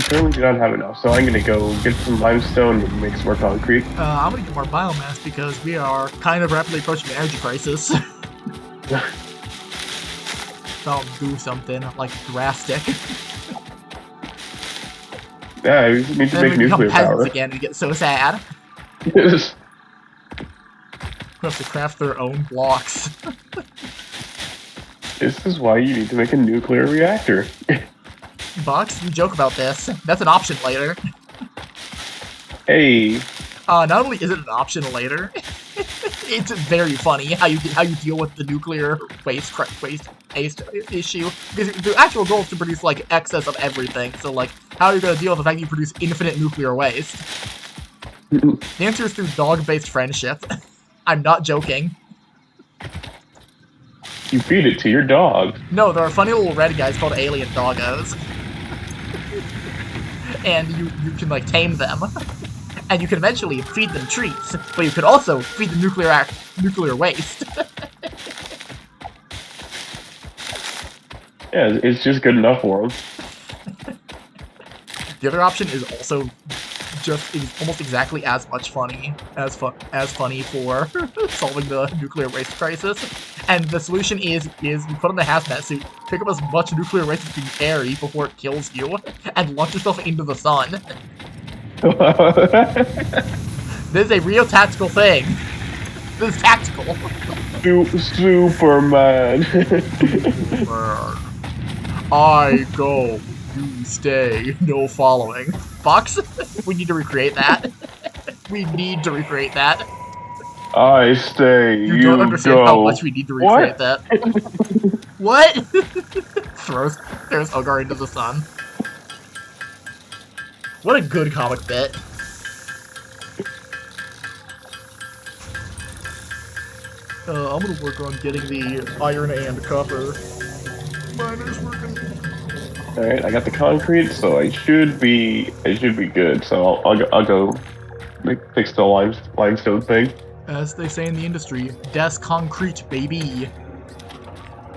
currently do not have enough, so I'm gonna go get some limestone and make some more concrete. I'm gonna get more biomass because we are kind of rapidly approaching an energy crisis. So I'll do something like drastic. Yeah, we need to Then make we become nuclear peasants power. again and get so sad. Yes. We have to craft their own blocks. This is why you need to make a nuclear reactor. Box, you joke about this. That's an option later. Hey. Not only is it an option later, it's very funny how you deal with the nuclear waste issue. Because the actual goal is to produce like excess of everything. So like, how are you gonna deal with the fact that you produce infinite nuclear waste? The answer is through dog-based friendship. I'm not joking. You feed it to your dog. No, there are funny little red guys called alien doggos. And you can like tame them. And you can eventually feed them treats, but you could also feed them nuclear waste. Yeah, it's just good enough for them. The other option is also is almost exactly as much funny as funny for solving the nuclear waste crisis. And the solution is you put on the hazmat suit, pick up as much nuclear waste as you can carry before it kills you, and launch yourself into the sun. This is a real tactical thing. This is tactical. Superman. I go, you stay, no following. Fox, we need to recreate that. We need to recreate that. I stay, You don't understand go. how much we need to recreate What? that. What? Throws Ogar into the sun. What a good comic bit. I'm gonna work on getting the iron and copper miners working. Alright, I got the concrete, so I should be good. So I'll go fix the limestone thing. As they say in the industry, das concrete, baby.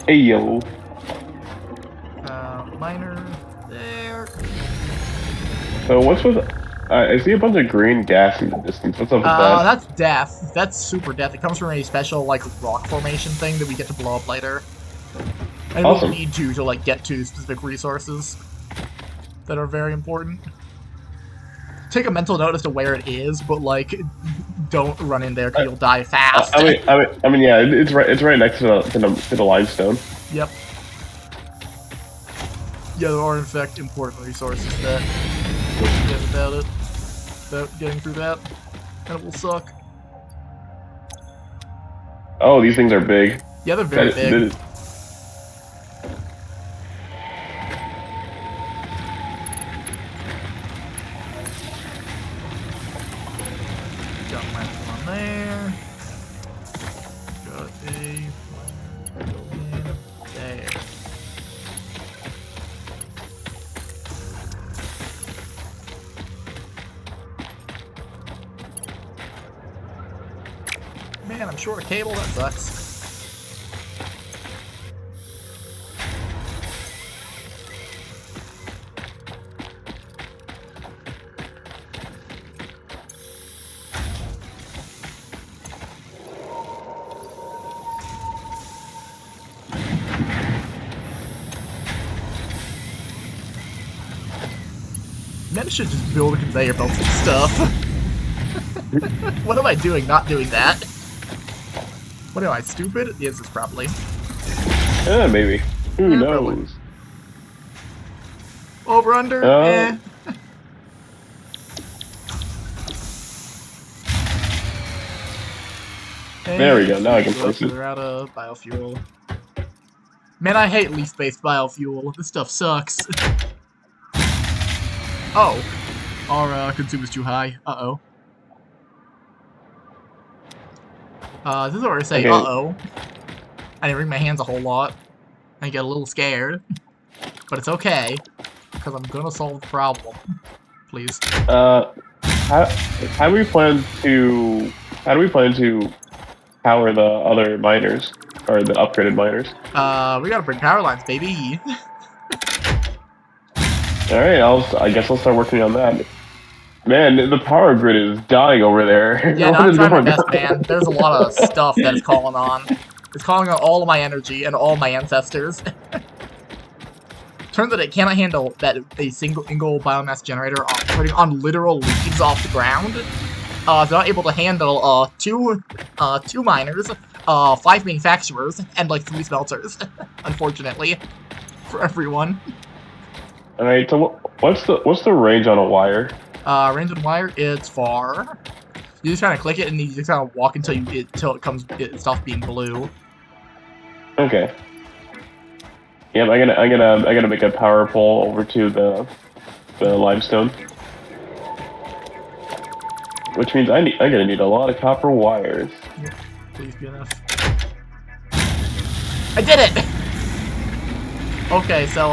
Hey yo. Miner there. So what's with? I see a bunch of green gas in the distance. What's up with that? That's death. That's super death. It comes from a special, like, rock formation thing that we get to blow up later. And Awesome. we'll need to, like, get to specific resources that are very important. Take a mental note as to where it is, but, like, don't run in there because you'll die fast. I mean, yeah, it's right next to the limestone. Yep. Yeah, there are, in fact, important resources that we'll forget about it. Without getting through that. And it will suck. Oh, these things are big. Yeah, they're very big. Got my one there. Got a building there. Man, I'm short a cable, that sucks. Maybe I should just build a conveyor belt and stuff. What am I doing not doing that? What am I, stupid? Yes, it's probably. Maybe. Who knows? Probably. Over, under, There we go, now I can place it. We're out of biofuel. Man, I hate leaf-based biofuel. This stuff sucks. Oh. Our consume is too high. Uh-oh. This is where I say, okay. uh-oh. I didn't wring my hands a whole lot. I get a little scared. But it's okay. Because I'm gonna solve the problem. Please. How do we plan to power the other miners? Or the upgraded miners? We gotta bring power lines, baby. Alright, I guess I'll start working on that. Man, the power grid is dying over there. Yeah, no, I'm trying my best, man. There's a lot of stuff that is calling on. It's calling on all of my energy and all my ancestors. Turns out it cannot handle that a single biomass generator operating on literal leaves off the ground. It's not able to handle two miners, 5 manufacturers, and like 3 smelters. Unfortunately, for everyone. Alright, so what's the range on a wire? Range on wire, it's far. You just kind of click it and you just kind of walk until it stops being blue. Okay. Yeah, I'm gonna make a power pole over to the limestone, which means I'm gonna need a lot of copper wires. Yep. Please be enough. I did it. Okay, so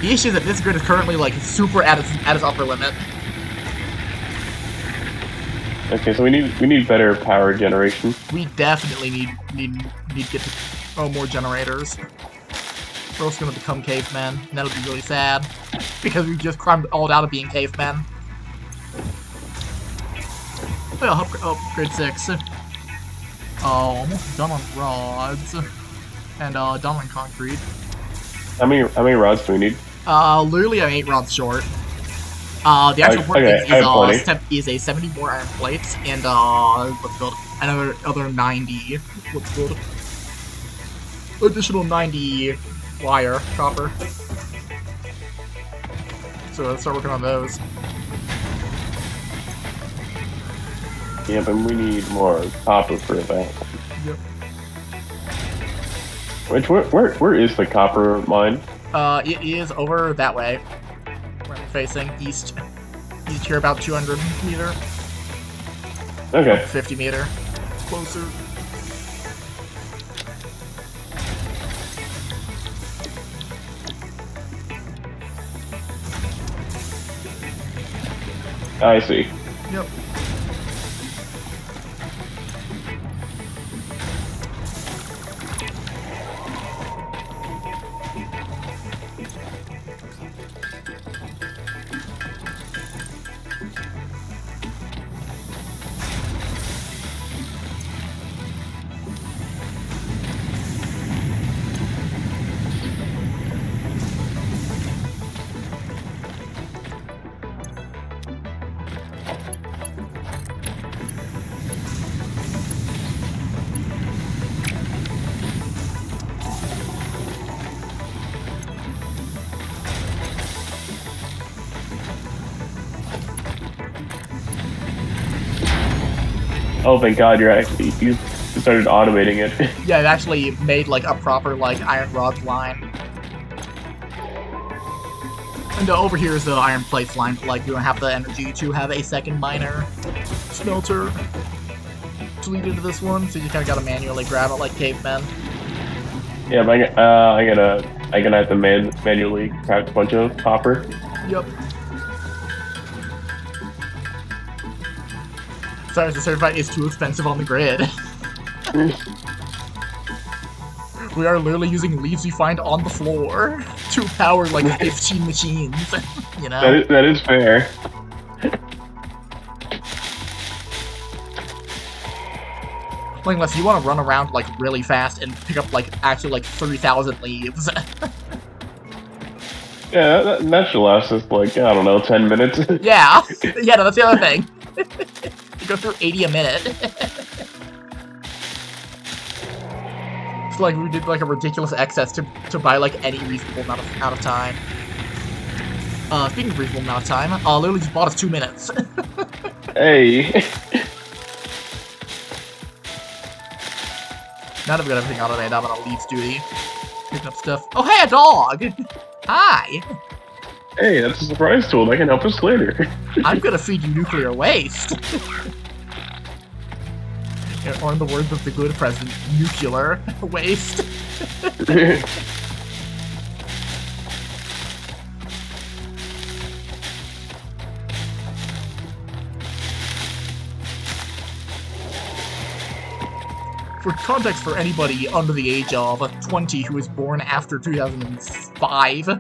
the issue is that this grid is currently like super at its upper limit. Okay, so we need better power generation. We definitely need to get more generators. We're also gonna become cavemen, and that'll be really sad because we just climbed all out of being cavemen. Well, upgrade 6. Almost done on rods and done on concrete. How many rods do we need? Literally I'm 8 rods short. The actual work is a 70 more iron plates and let's build another 90. Let's build additional 90 wire copper. So let's start working on those. Yeah, but we need more copper for that. Yep. Which where is the copper mine? It is over that way. Where I'm facing east. East here about 200 meter. Okay. 50 meter. Closer. I see. Yep. Oh, thank God, you're actually started automating it. Yeah, it actually made like a proper like iron rod line. And over here is the iron plates line, but like you don't have the energy to have a second miner smelter to lead into this one, so you kind of gotta manually grab it like cavemen. Yeah, but I'm gonna have to manually craft a bunch of copper. Yep. Sorry, the certified is too expensive on the grid. We are literally using leaves we find on the floor to power like 15 machines, you know? That is fair. Like, unless you want to run around like really fast and pick up like actually like 3,000 leaves. Yeah, that should last us like, I don't know, 10 minutes. Yeah, yeah, no, that's the other thing. You go through 80 a minute. It's like we did like a ridiculous excess to buy like any reasonable amount of time. Speaking of reasonable amount of time, literally just bought us 2 minutes. Hey. Now that we've got everything automated, I'm on a leaves duty. Picking up stuff. Oh, hey, a dog! Hi! Hey, that's a surprise tool. That can help us later. I'm gonna feed you nuclear waste. Or in the words of the good president, nuclear waste. For context for anybody under the age of 20 who was born after 2005, that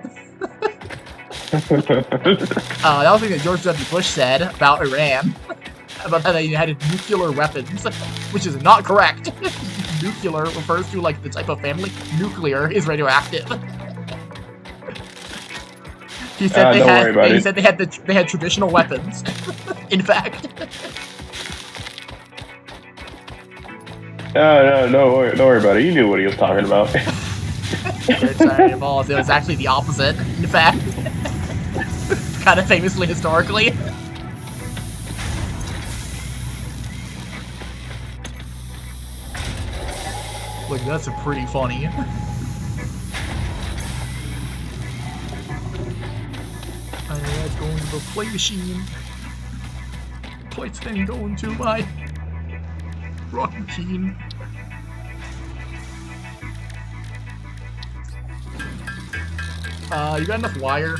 was something that George W. Bush said about Iran, about how they had nuclear weapons, which is not correct. Nuclear refers to like the type of family. Nuclear is radioactive. He said they had traditional weapons. In fact. No, don't worry about it. You knew what he was talking about. Sorry, balls. It was actually the opposite, in fact. Kind of famously, historically. Like, that's pretty funny. Alright, going to the plate machine. Plates then going to my rock machine. You got enough wire?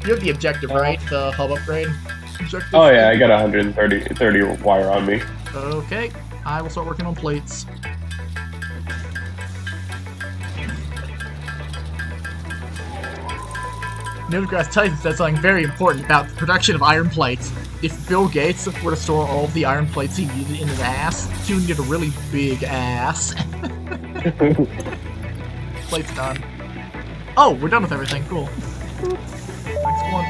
You have the objective, right? The hub upgrade? Objective? Oh yeah, I got 130 wire on me. Okay, I will start working on plates. Neil deGrasse Tyson said something very important about the production of iron plates. If Bill Gates were to store all of the iron plates he needed in his ass, he would get a really big ass. Plate's done. Oh, we're done with everything. Cool. Next one.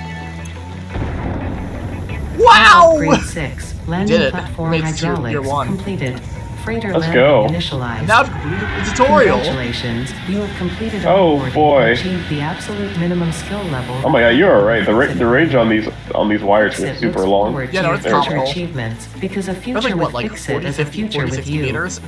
Wow! Grade 6. Landing platform hydraulics completed. Freighter Let's landing go. Initialized. Now I've completed the tutorial. Congratulations, you have completed Oh, onboarding boy. and achieved the absolute minimum skill level. Oh my god, you are right. The range on these wires is super long. Yeah, no, it's future comical. achievements because a That's future like, what, with like Fix-It 40, is a 50, future 40, with 60 you. meters?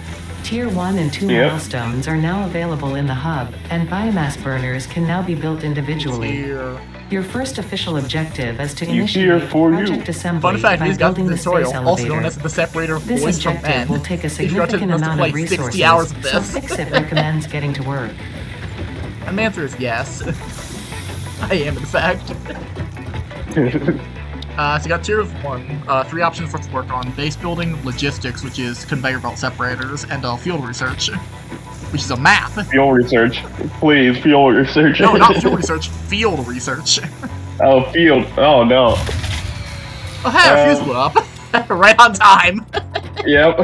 Tier 1 and 2 Yep. milestones are now available in the hub, and biomass burners can now be built individually. Here. Your first official objective is to You initiate here for project you. assembly Fun fact, by he's got the building the tutorial, space also known elevator. as the separator of This boys from objective men. will take a If you got to significant amount play of 60 resources, hours of so this. Fix-It recommends getting to work. And the answer is yes. I am, in fact. So you got tier 1, 3 options for us to work on. Base building, logistics, which is conveyor belt separators, and field research, which is a map. Fuel research. Please, fuel research. No, not fuel research, field research. Oh, field. Oh, no. Oh, hey, our fuse blew up. Right on time. Yep.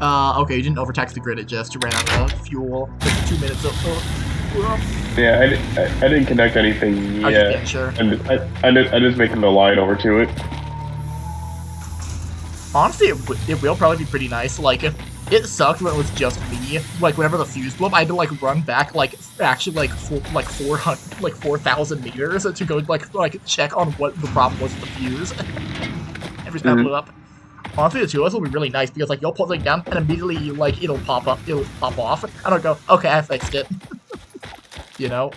Okay, you didn't overtax the grid, it just ran out of fuel. Took 2 minutes of... Yeah, I didn't connect anything I yet. just sure. I just making the line over to it. Honestly, it will probably be pretty nice. Like, it sucked when it was just me. Like, whenever the fuse blew up, I had to, like, run back, like, actually, like, 4,000 meters to go, like, check on what the problem was with the fuse. Every time it blew up. Honestly, the two of us will be really nice because like you'll put something down and immediately like it'll pop off, and I'll go, okay, I fixed it. You know?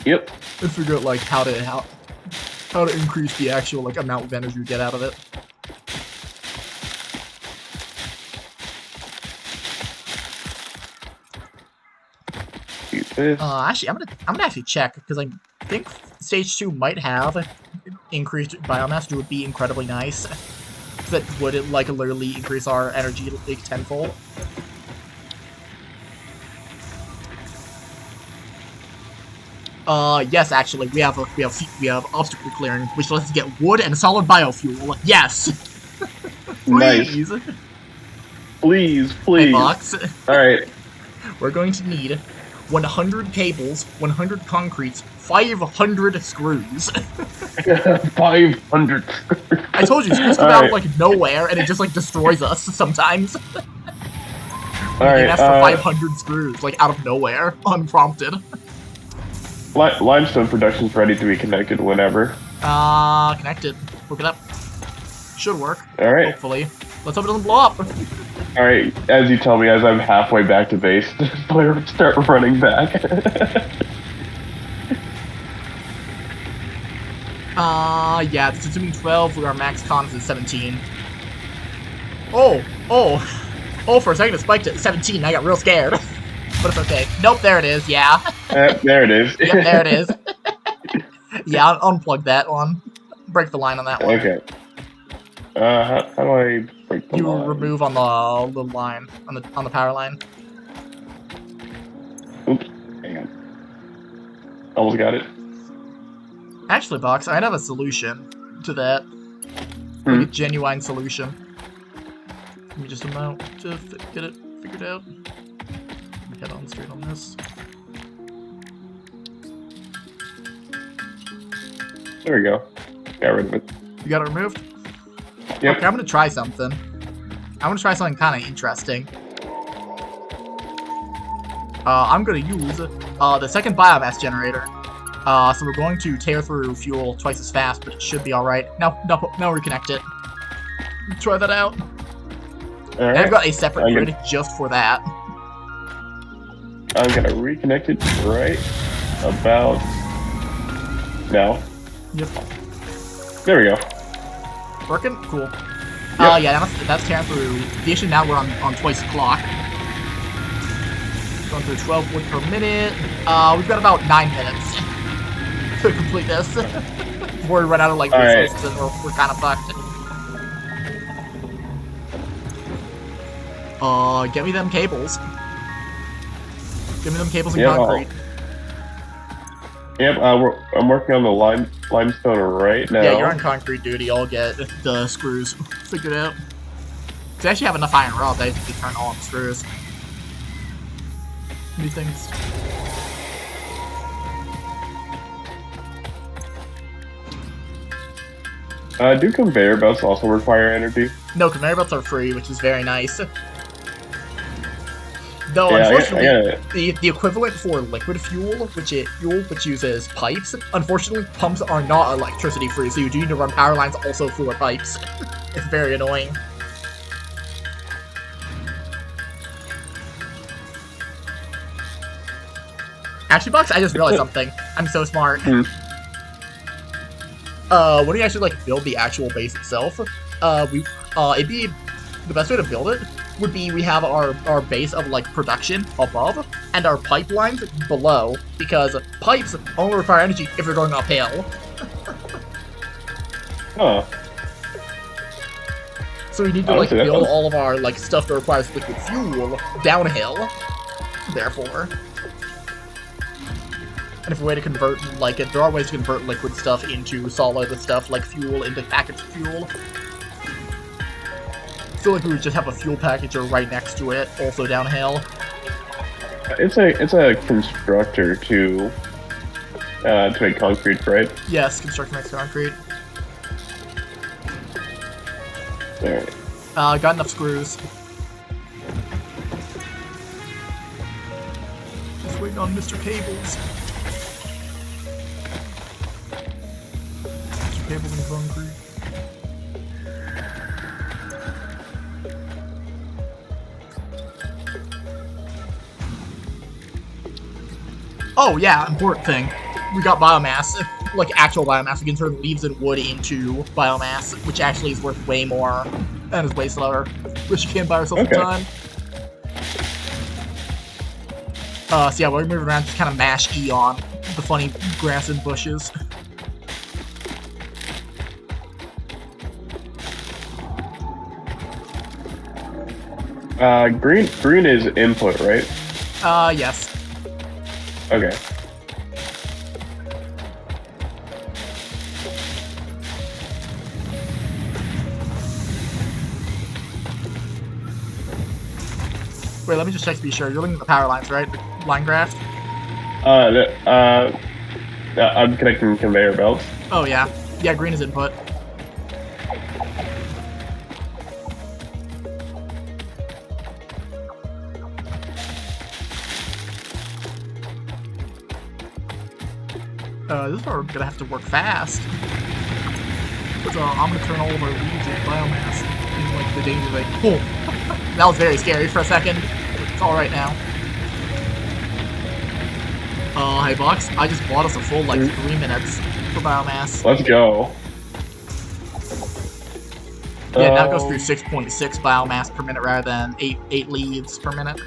Yep. And figure out like how to increase the actual like amount of energy you get out of it. Actually, I'm gonna actually check because I think stage 2 might have increased biomass, which would be incredibly nice. That would like literally increase our energy like tenfold. Yes, actually, we have obstacle clearing, which lets us get wood and solid biofuel. Yes. Please. Nice. Please. Hey, Box. All right. We're going to need 100 cables, 100 concretes, 500 screws. 500. I told you, screws come out of like nowhere, and it just like destroys us sometimes. Alright, that's for 500 screws, like out of nowhere, unprompted. Limestone production's ready to be connected whenever. Connected. Hook it up. Should work. Alright. Hopefully. Let's hope it doesn't blow up. Alright, as you tell me, as I'm halfway back to base, start running back. Yeah, it's assuming 12, our max cons is 17. Oh, for a second it spiked at 17, I got real scared. But it's okay. Nope, there it is, yeah. There it is. Yep, there it is. Yeah, I'll unplug that one. Break the line on that one. Okay. How do I break the line? You remove on the line, on the power line. Oops, hang on. Almost got it. Actually, Box, I have a solution to that. Like a genuine solution. Give me just a moment to get it figured out. Let me head on straight on this. There we go. Got rid of it. You got it removed? Yep. Okay, I'm gonna try something. I'm gonna try something kind of interesting. I'm gonna use the second biomass generator. So we're going to tear through fuel twice as fast, but it should be alright. Now reconnect it. Try that out. Alright. I've got a separate grid just for that. I'm gonna reconnect it right about now. Yep. There we go. Working? Cool. Yep. Yeah, that's tearing through. The issue now we're on twice the clock. Going through 12 wood per minute. We've got about 9 minutes to complete this. Before we run out of like resources and we're kind of fucked. Get me them cables. Give me them cables and concrete. Yep, I'm working on the limestone right now. Yeah, you're on concrete duty. I'll get the screws figured out. Cause I actually have enough iron rods. I just turn all on screws. New things. Do conveyor belts also require energy? No, conveyor belts are free, which is very nice. Though, yeah, unfortunately, the equivalent for liquid fuel, which uses pipes, unfortunately, pumps are not electricity free, so you do need to run power lines also for pipes. It's very annoying. Actually, Box, I just realized something. I'm so smart. When you actually like build the actual base itself, it'd be the best way to build it would be we have our base of like production above and our pipelines below, because pipes only require energy if you're going uphill. Oh. So we need to like build all of our like stuff that requires liquid fuel downhill. Therefore. And if a way to convert, like, there are ways to convert liquid stuff into solid stuff, like fuel into packaged fuel. So, like, we would just have a fuel packager right next to it, also downhill. It's a constructor to make concrete, right? Yes, constructor makes concrete. Alright. Got enough screws. Just waiting on Mr. Cables. Cables and concrete. Oh yeah, important thing. We got biomass, like actual biomass. We can turn leaves and wood into biomass, which actually is worth way more and is way slower. Wish you can buy yourself some time. So yeah, while you're moving around, just kind of mash E on the funny grass and bushes. Green is input, right? Yes. Okay. Wait, let me just check to be sure. You're looking at the power lines, right? The line graph? I'm connecting conveyor belts. Oh, yeah. Yeah, green is input. This is where we're gonna have to work fast. So I'm gonna turn all of our leaves into biomass in, like, the danger zone. Oh! That was very scary for a second. It's alright now. Hey, Box, I just bought us a full, like, 3 minutes for biomass. Let's go. Yeah, now it goes through 6.6 biomass per minute rather than 8 leaves per minute.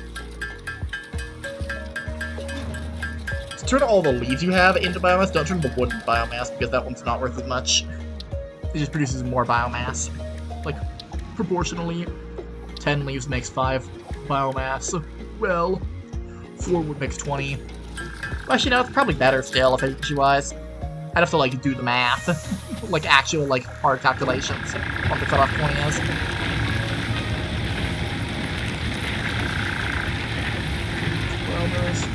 So turn all the leaves you have into biomass. Don't turn the wood into biomass because that one's not worth as much. It just produces more biomass. Like, proportionally. 10 leaves makes 5 biomass. Well, 4 wood makes 20. Actually, no, it's probably better still, efficiency-wise. I'd have to, like, do the math. Like, actual, like, hard calculations. What the cutoff point is. Well, nice.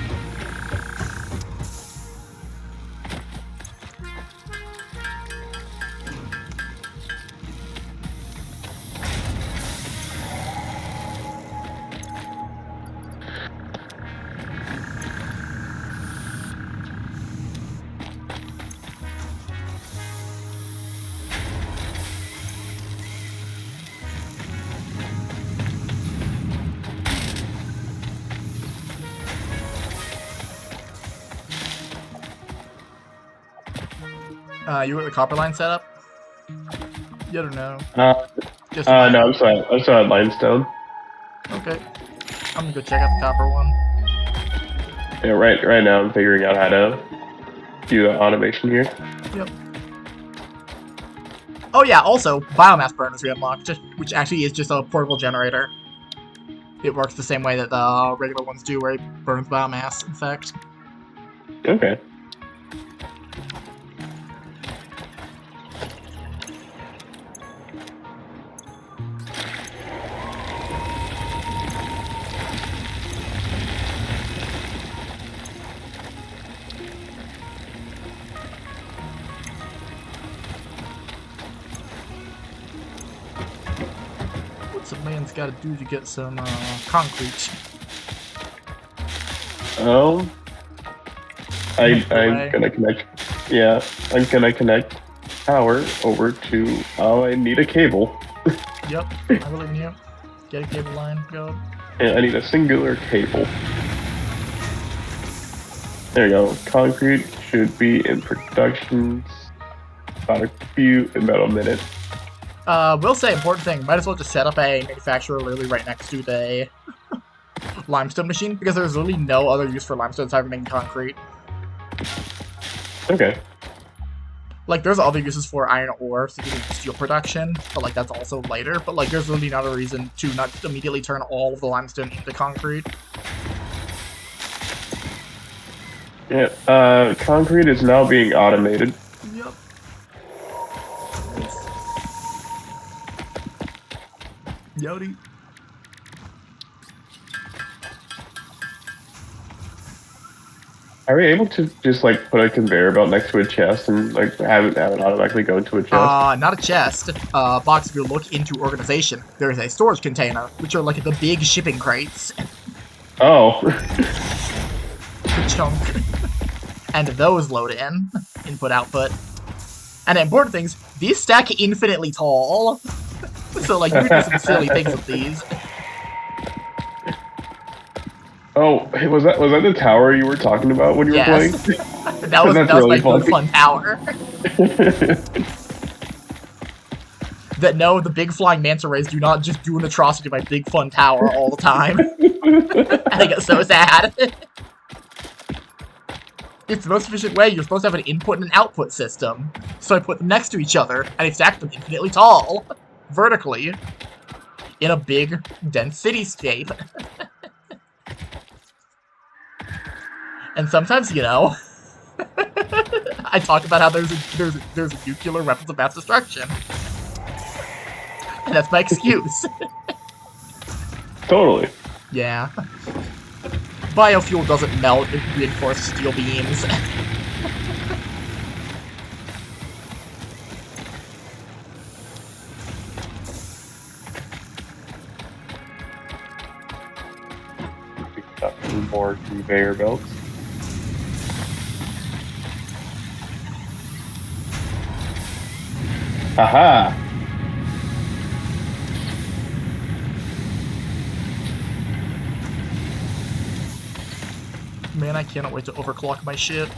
You got the copper line set up? You don't know. No, I'm sorry. I'm sorry, limestone. Okay. I'm gonna go check out the copper one. Yeah, right now I'm figuring out how to do the automation here. Yep. Oh yeah, also, biomass burners we unlocked, which actually is just a portable generator. It works the same way that the regular ones do, where it burns biomass, in fact. Okay. What's a man's gotta do to get some, concrete? I'm gonna connect. Yeah, I'm gonna connect power over to. Oh, I need a cable. Yep, I believe in you. Get a cable line, go. And I need a singular cable. There you go. Concrete should be in production about a minute. Will say, important thing, might as well just set up a manufacturer literally right next to the limestone machine, because there's really no other use for limestone aside from making concrete. Okay. Like, there's other uses for iron ore, so you can do steel production, but, like, that's also later. But, like, there's really not a reason to not immediately turn all of the limestone into concrete. Yeah, concrete is now being automated. Yep. Yodi. Are we able to just, like, put a conveyor belt next to a chest and, like, have it automatically go into a chest? Not a chest. Box, if you look into organization, there is a storage container, which are like the big shipping crates. Oh. The chunk. And those load in. Input, output. And the important things, these stack infinitely tall. So, like, you can do some silly things with these. Oh, Oh, hey, was that the tower you were talking about when you were playing? Yes. that was That's my really good funny. fun tower. No, the big flying manta rays do not just do an atrocity to my big fun tower all the time. I get so sad. It's the most efficient way. You're supposed to have an input and an output system. So I put them next to each other, and I stacked them infinitely tall, vertically, in a big, dense cityscape. And sometimes, you know, I talk about how there's a nuclear weapons of mass destruction. And that's my excuse. Totally. Yeah. Biofuel doesn't melt reinforced steel beams. Got some more conveyor belts. Aha! Man, I cannot wait to overclock my shit.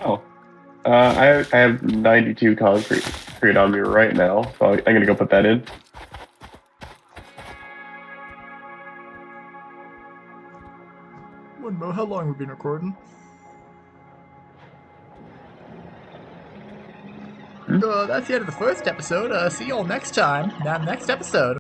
Oh. I have 92 concrete on me right now, so I'm gonna go put that in. Wouldn't know how long we've been recording. That's the end of the first episode. See y'all next time. Next episode.